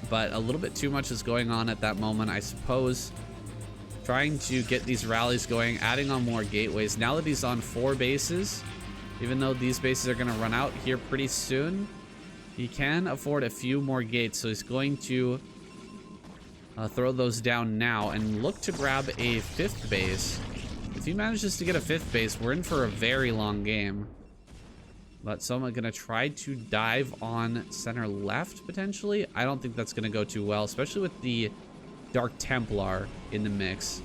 But a little bit too much is going on at that moment, I suppose. Trying to get these rallies going, adding on more gateways. Now that he's on 4 bases, even though these bases are going to run out here pretty soon, he can afford a few more gates. So he's going to throw those down now and look to grab a 5th base. If he manages to get a 5th base, we're in for a very long game. But Soma gonna try to dive on center left, potentially. I don't think that's gonna go too well, especially with the Dark Templar in the mix.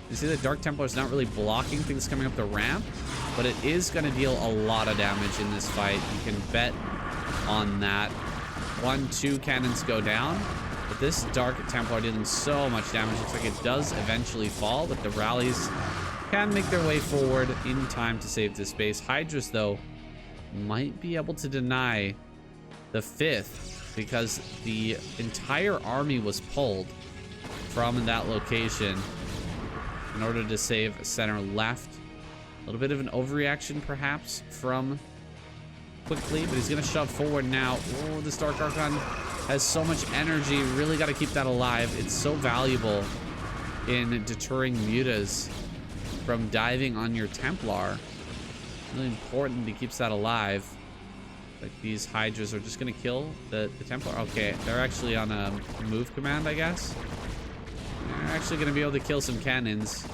You see the Dark Templar is not really blocking things coming up the ramp, but it is gonna deal a lot of damage in this fight. You can bet on that. 1, 2 cannons go down, but this Dark Templar dealing so much damage. Looks like it does eventually fall, but the rallies can make their way forward in time to save this base. Hydras, though, might be able to deny the 5th because the entire army was pulled from that location in order to save center left. A little bit of an overreaction perhaps from Quickly, but he's gonna shove forward now. Oh, this Dark Archon has so much energy. Really got to keep that alive. It's so valuable in deterring mutas from diving on your Templar. Really important he keeps that alive. Like these Hydras are just gonna kill the Templar. Okay, they're actually on a move command, I guess. They're actually gonna be able to kill some cannons.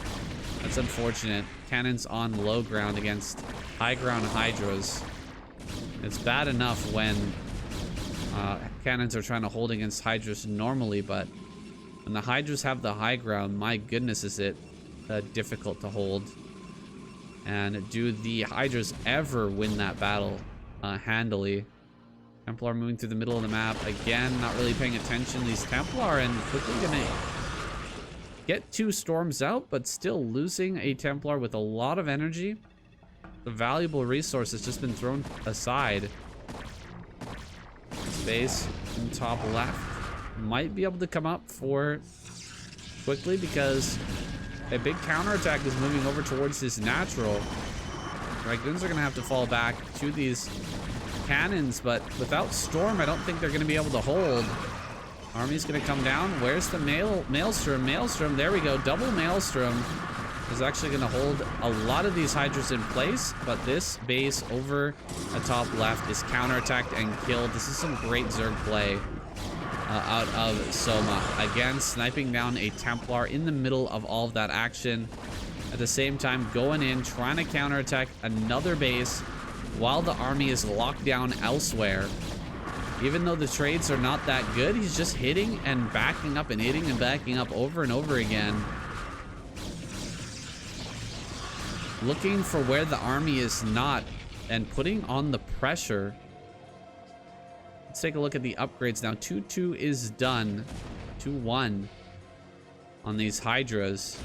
That's unfortunate. Cannons on low ground against high ground Hydras. It's bad enough when cannons are trying to hold against Hydras normally, but when the Hydras have the high ground, my goodness, is it difficult to hold. And do the Hydras ever win that battle handily? Templar moving through the middle of the map. Again, not really paying attention. These Templar and Quickly gonna get 2 storms out, but still losing a Templar with a lot of energy. The valuable resource has just been thrown aside. Space in top left. might be able to come up for quickly because a big counterattack is moving over towards this natural. Dragoons are going to have to fall back to these cannons, but without Storm, I don't think they're going to be able to hold. Army's going to come down. Where's the Maelstrom? Maelstrom, there we go. Double Maelstrom is actually going to hold a lot of these Hydras in place, but this base over the top left is counterattacked and killed. This is some great Zerg play out of Soma. Again, sniping down a Templar in the middle of all of that action. At the same time, going in, trying to counterattack another base while the army is locked down elsewhere. Even though the trades are not that good, he's just hitting and backing up and hitting and backing up over and over again. Looking for where the army is not and putting on the pressure. Let's take a look at the upgrades now. 2-2 is done. 2-1 on these Hydras.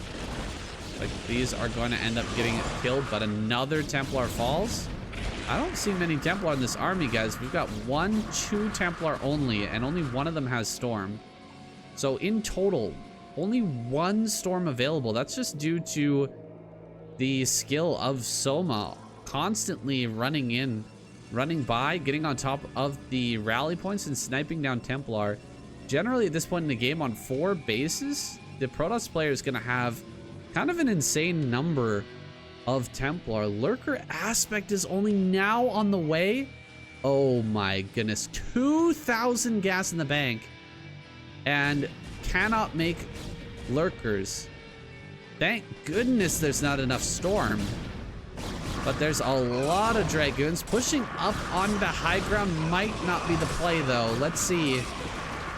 Like these are going to end up getting killed, but another Templar falls. I don't see many Templar in this army, guys. We've got 2 Templar only, and only one of them has Storm. So in total, only 1 Storm available. That's just due to the skill of Soma constantly running in, running by, getting on top of the rally points and sniping down Templar. Generally, at this point in the game, on 4 bases, the Protoss player is going to have kind of an insane number of Templar. Lurker Aspect is only now on the way. Oh my goodness. 2,000 gas in the bank and cannot make Lurkers. Thank goodness there's not enough Storm. But there's a lot of Dragoons. Pushing up on the high ground might not be the play, though. Let's see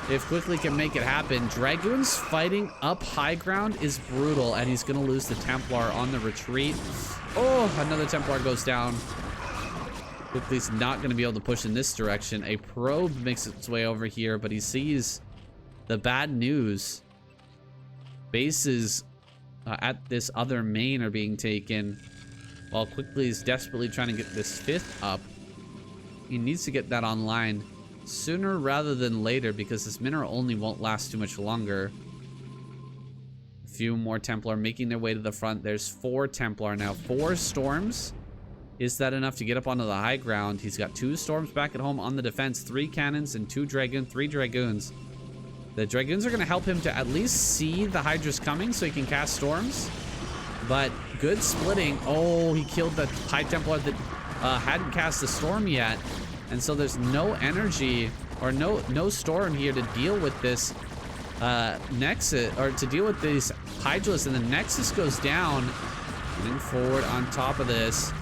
if Quickly can make it happen. Dragoons fighting up high ground is brutal, and he's going to lose the Templar on the retreat. Oh, another Templar goes down. Quickly's not going to be able to push in this direction. A probe makes its way over here, but he sees the bad news. Bases at this other main are being taken, while Quickly is desperately trying to get this 5th up. He needs to get that online sooner rather than later because this mineral only won't last too much longer. A few more Templar making their way to the front. There's 4 Templar now. 4 Storms. Is that enough to get up onto the high ground? He's got 2 Storms back at home on the defense, 3 cannons and 3 Dragoons. The Dragoons are going to help him to at least see the Hydras coming so he can cast Storms. But good splitting. Oh, he killed the High Templar that hadn't cast the Storm yet. And so there's no energy or no Storm here to deal with this Nexus, or to deal with these Hydras. And the Nexus goes down. Moving forward on top of this.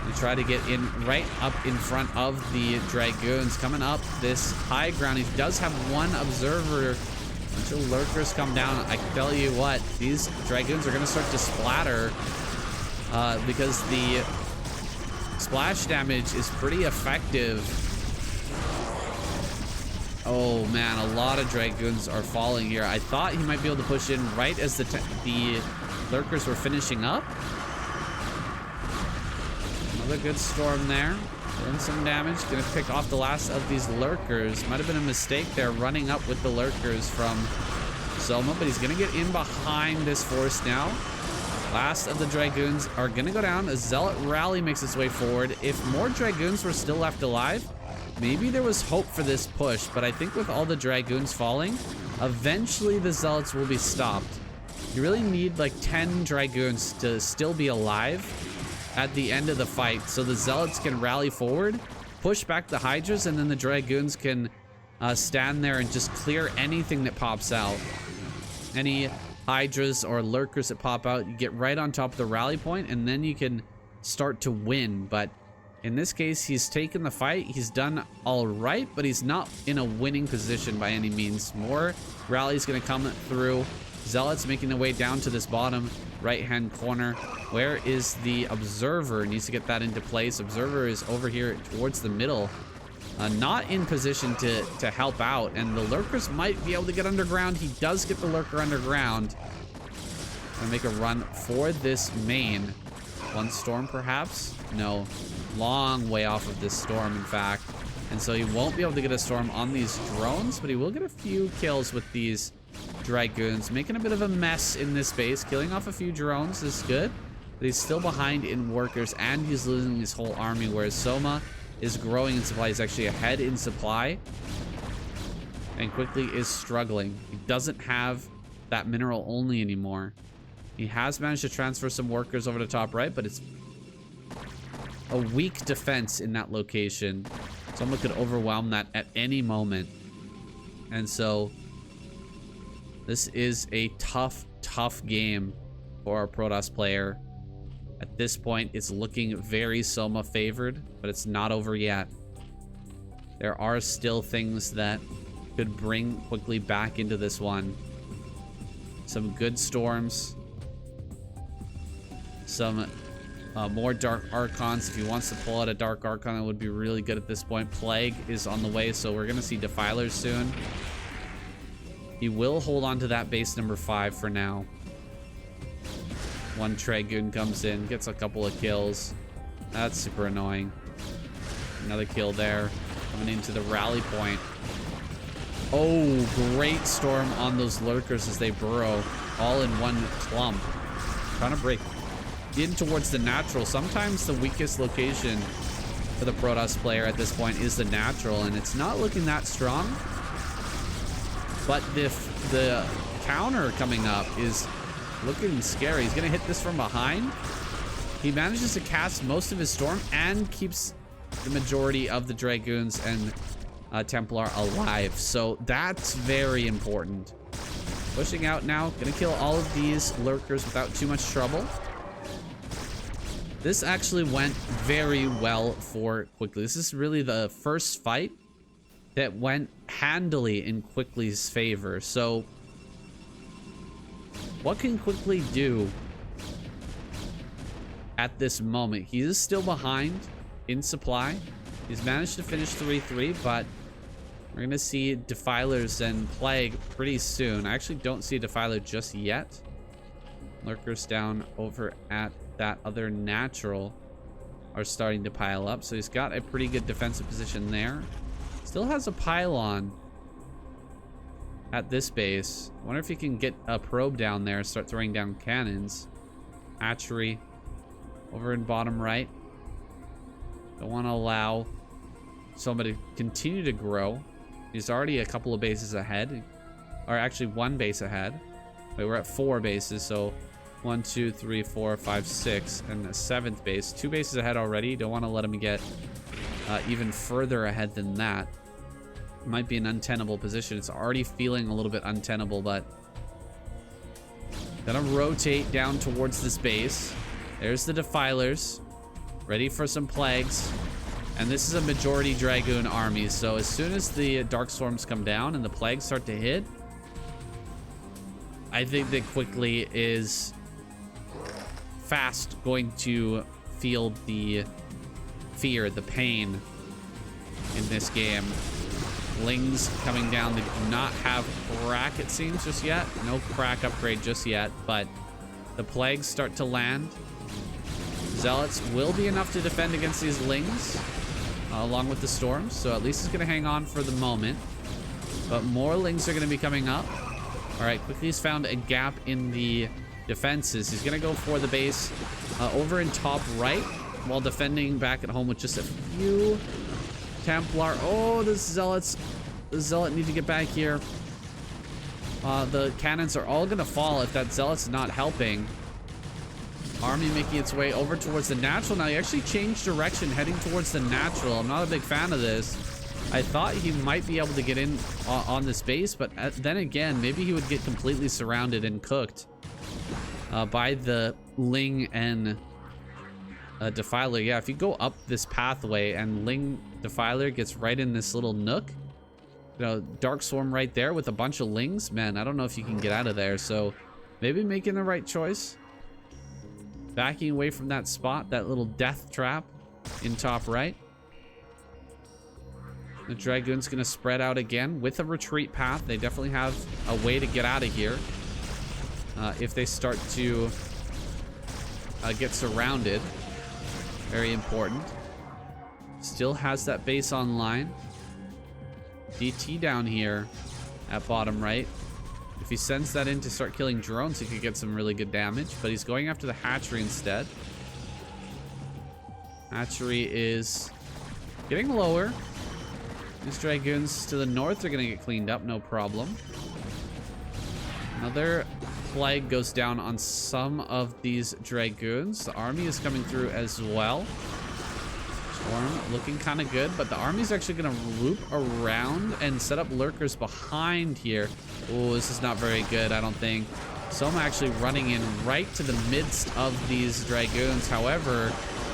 We try to get in right up in front of the Dragoons. Coming up this high ground. He does have 1 observer until Lurkers come down. I tell you what, these Dragoons are going to start to splatter because the splash damage is pretty effective. Oh man, a lot of Dragoons are falling here. I thought he might be able to push in right as the Lurkers were finishing up. Another good Storm there. Doing some damage. Gonna pick off the last of these Lurkers. Might have been a mistake there running up with the Lurkers from Soma, but he's gonna get in behind this force now. Last of the Dragoons are gonna go down. A Zealot rally makes its way forward. If more Dragoons were still left alive, maybe there was hope for this push, but I think with all the Dragoons falling, eventually the Zealots will be stopped. You really need like 10 Dragoons to still be alive at the end of the fight, so the Zealots can rally forward, push back the Hydras, and then the Dragoons can stand there and just clear anything that pops out. Any Hydras or Lurkers that pop out, you get right on top of the rally point, and then you can start to win. But in this case, he's taken the fight. He's done all right, but he's not in a winning position by any means. More rallies going to come through. Zealots making their way down to this bottom right-hand corner. Where is the Observer? Needs to get that into place. Observer is over here towards the middle. Not in position to help out. And the Lurkers might be able to get underground. He does get the Lurker underground. Gonna make a run for this main. 1 Storm, perhaps? No. Long way off of this Storm, in fact. And so he won't be able to get a storm on these drones, but he will get a few kills with these Dragoons, making a bit of a mess in this base. Killing off a few drones is good, but he's still behind in workers, and he's losing his whole army, whereas Soma is growing in supply. He's actually ahead in supply, and quickly is struggling. He doesn't have that mineral only anymore. He has managed to transfer some workers over to top right, but it's a weak defense in that location. Someone could overwhelm that at any moment. And so this is a tough game for our Protoss player. At this point, it's looking very Soma favored, but it's not over yet. There are still things that could bring quickly back into this one. Some good storms. Some more Dark Archons. If he wants to pull out a Dark Archon, that would be really good at this point. Plague is on the way, so we're going to see Defilers soon. He will hold on to that base number 5 for now. One Dragoon comes in, gets a couple of kills. That's super annoying. Another kill there. Coming into the rally point. Oh, great storm on those lurkers as they burrow all in one clump. Trying to break in towards the natural. Sometimes the weakest location for the Protoss player at this point is the natural, and it's not looking that strong. But the counter coming up is looking scary. He's gonna hit this from behind. He manages to cast most of his storm and keeps the majority of the Dragoons and Templar alive. So that's very important. Pushing out now, gonna kill all of these lurkers without too much trouble. This actually went very well for Quickly. This is really the first fight that went handily in Quickly's favor. So what can Quickly do at this moment? He is still behind in supply. He's managed to finish 3-3, but we're going to see Defilers and Plague pretty soon. I actually don't see a Defiler just yet. Lurkers down over at that other natural are starting to pile up. So he's got a pretty good defensive position there. Still has a pylon at this base. I wonder if he can get a probe down there and start throwing down cannons. Hatchery over in bottom right. Don't want to allow somebody to continue to grow. He's already a couple of bases ahead, or actually one base ahead. Wait, we're at 4 bases, so 1, 2, 3, 4, 5, 6, and the 7th base. 2 bases ahead already. Don't want to let him get even further ahead than that. Might be an untenable position. It's already feeling a little bit untenable, but gonna rotate down towards this base. There's the Defilers, ready for some Plagues. And this is a majority Dragoon army, so as soon as the Dark Storms come down and the Plagues start to hit, I think that Quickly is fast going to feel the fear, the pain in this game. Lings coming down. They do not have crack, it seems, just yet. No crack upgrade just yet, but the Plagues start to land. Zealots will be enough to defend against these Lings, along with the Storms, so at least it's going to hang on for the moment. But more Lings are going to be coming up. All right, Quickly's found a gap in the defenses. He's going to go for the base over in top right while defending back at home with just a few Templar. Oh, the Zealots. The Zealot need to get back here. The cannons are all going to fall if that Zealot's not helping. Army making its way over towards the natural. Now he actually changed direction, heading towards the natural. I'm not a big fan of this. I thought he might be able to get in on this base, but then again, maybe he would get completely surrounded and cooked by the Ling and Defiler. Yeah, if you go up this pathway and Ling Defiler gets right in this little nook, you know, Dark Swarm right there with a bunch of Lings, man, I don't know if you can get out of there. So maybe making the right choice. Backing away from that spot, that little death trap in top right. The Dragoon's going to spread out again with a retreat path. They definitely have a way to get out of here if they start to get surrounded. Very important. Still has that base online. DT down here at bottom right. If he sends that in to start killing drones, he could get some really good damage, but he's going after the hatchery instead. Hatchery is getting lower. These dragoons to the north are going to get cleaned up, no problem. Another plague goes down on some of these dragoons. The army is coming through as well. Storm looking kind of good, but the army's actually going to loop around and set up lurkers behind here. Oh, this is not very good, I don't think. Soma actually running in right to the midst of these dragoons. However,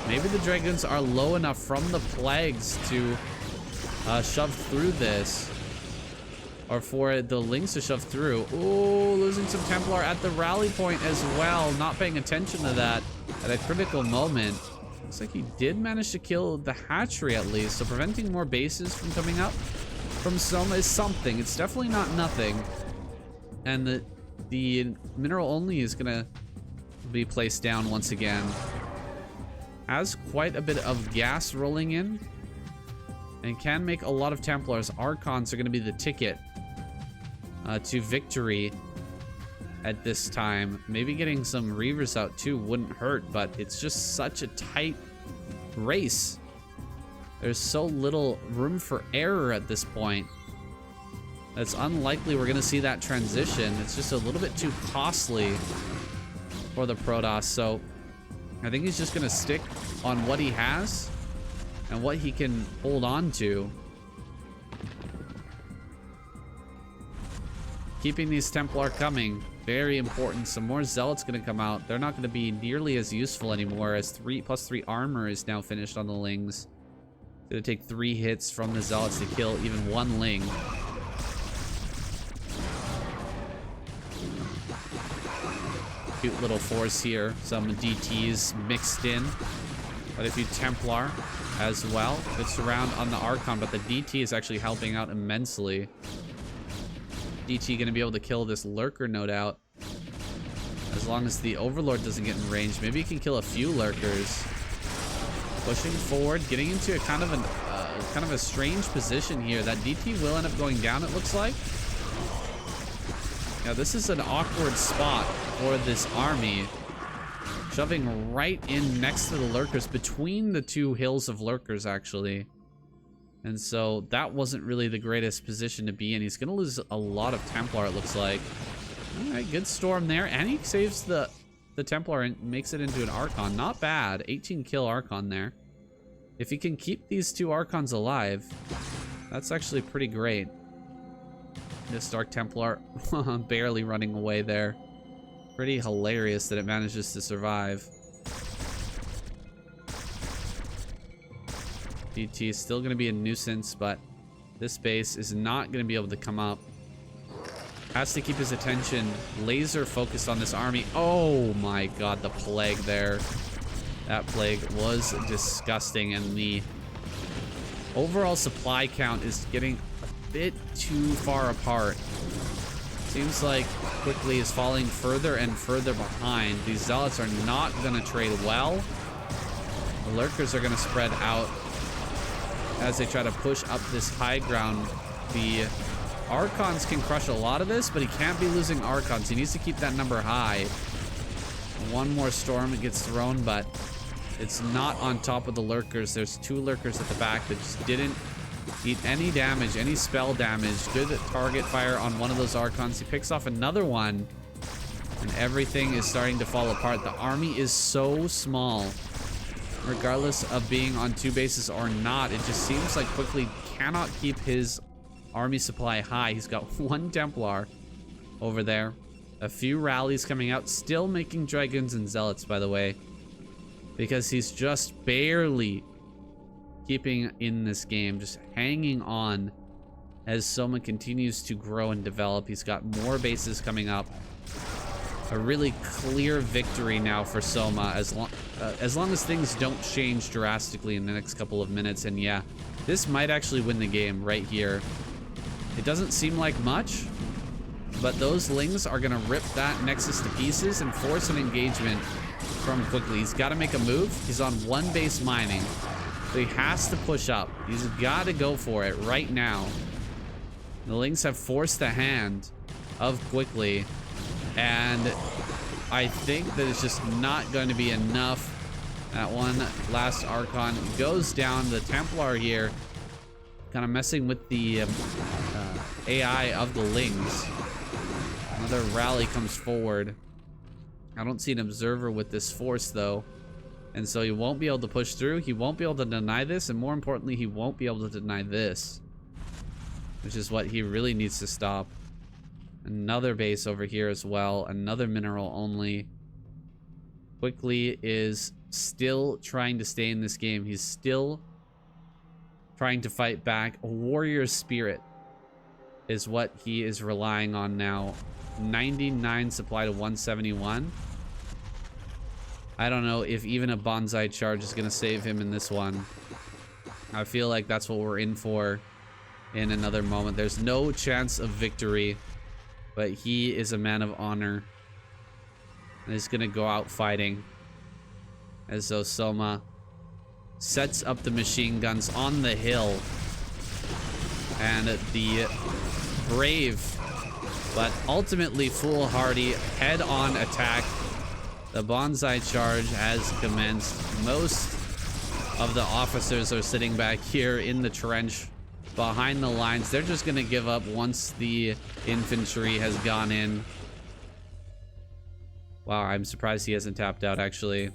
maybe the dragoons are low enough from the plagues to shove through this. Or for the lings to shove through. Oh, losing some Templar at the rally point as well. Not paying attention to that at a critical moment. Looks like he did manage to kill the hatchery at least. So preventing more bases from coming up from Soma is something. It's definitely not nothing. And the mineral only is going to be placed down once again. Has quite a bit of gas rolling in. And can make a lot of Templars. Archons are going to be the ticket to victory at this time. Maybe getting some Reavers out too wouldn't hurt, but it's just such a tight race. There's so little room for error at this point. It's unlikely we're going to see that transition. It's just a little bit too costly for the Protoss, so I think he's just going to stick on what he has and what he can hold on to. Keeping these Templar coming, very important. Some more Zealots going to come out. They're not going to be nearly as useful anymore, as 3+3 armor is now finished on the Lings. It's going to take 3 hits from the Zealots to kill even one Ling. Cute little force here. Some DTs mixed in. But a few Templar as well. Good surround on the Archon, but the DT is actually helping out immensely. DT gonna be able to kill this lurker, no doubt. As long as the Overlord doesn't get in range. Maybe he can kill a few lurkers. Pushing forward, getting into a kind of a strange position here. That DT will end up going down, it looks like. Now this is an awkward spot for this army. Shoving right in next to the lurkers, between the two hills of lurkers, actually. And so that wasn't really the greatest position to be in. He's going to lose a lot of Templar, it looks like. All right, good storm there. And he saves the Templar and makes it into an Archon. Not bad. 18 kill Archon there. If he can keep these two Archons alive, that's actually pretty great. This Dark Templar barely running away there. Pretty hilarious that it manages to survive. DT is still going to be a nuisance, but this base is not going to be able to come up. Has to keep his attention laser focused on this army. Oh my god, the plague there. That plague was disgusting, and the overall supply count is getting a bit too far apart. Seems like quickly is falling further and further behind. These Zealots are not going to trade well. The Lurkers are going to spread out as they try to push up this high ground. The Archons can crush a lot of this, but he can't be losing Archons. He needs to keep that number high. One more storm gets thrown, but it's not on top of the Lurkers. There's 2 Lurkers at the back that just didn't eat any damage, any spell damage. Good target fire on one of those Archons. He picks off another one, and everything is starting to fall apart. The army is so small. Regardless of being on 2 bases or not, it just seems like Quickly cannot keep his army supply high. He's got 1 Templar over there. A few rallies coming out. Still making Dragons and Zealots, by the way. Because he's just barely keeping in this game. Just hanging on as Soma continues to grow and develop. He's got more bases coming up. A really clear victory now for Soma, as long as things don't change drastically in the next couple of minutes. And yeah, this might actually win the game right here. It doesn't seem like much, but those Lings are gonna rip that Nexus to pieces and force an engagement from Quickly. He's got to make a move. He's on 1 base mining. So he has to push up. He's got to go for it right now. The Lynx have forced the hand of Quickly, and I think that it's just not going to be enough. That one last Archon goes down. The Templar here kind of messing with the AI of the Lynx. Another rally comes forward. I don't see an observer with this force though, and so he won't be able to push through. He won't be able to deny this, and more importantly, he won't be able to deny this, which is what he really needs to stop. Another base over here as well. Another mineral only. Quickly is still trying to stay in this game. He's still trying to fight back. A warrior spirit is what he is relying on now. 99 supply to 171. I don't know if even a bonsai charge is going to save him in this one. I feel like that's what we're in for in another moment. There's no chance of victory, but he is a man of honor. And he's going to go out fighting. As though Soma sets up the machine guns on the hill. And the brave, but ultimately foolhardy head-on attack. The bonsai charge has commenced. Most of the officers are sitting back here in the trench behind the lines. They're just going to give up once the infantry has gone in. Wow, I'm surprised he hasn't tapped out, actually.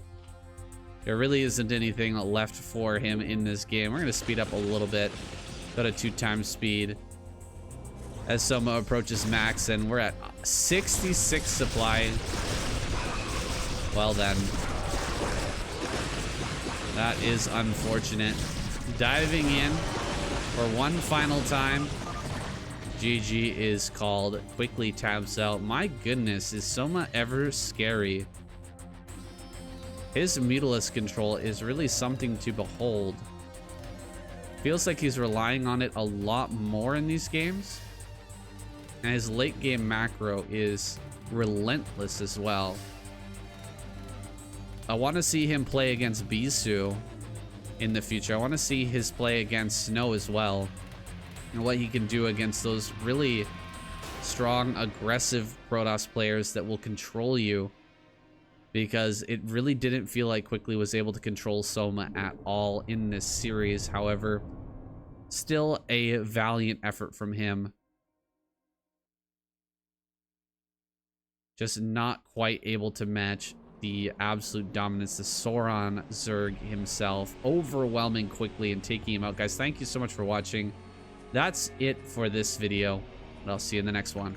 There really isn't anything left for him in this game. We're going to speed up a little bit. Go to 2x speed as Soma approaches max, and we're at 66 supply. Well then, that is unfortunate. Diving in for one final time. GG is called. Quickly taps out. My goodness, is Soma ever scary? His Mutalisk control is really something to behold. Feels like he's relying on it a lot more in these games. And his late game macro is relentless as well. I want to see him play against Bisu in the future. I want to see his play against Snow as well. And what he can do against those really strong, aggressive Protoss players that will control you. Because it really didn't feel like Quickly was able to control Soma at all in this series. However, still a valiant effort from him. Just not quite able to match the absolute dominance of Sauron Zerg himself. Overwhelming Quickly and taking him out. Guys, thank you so much for watching. That's it for this video, and I'll see you in the next one.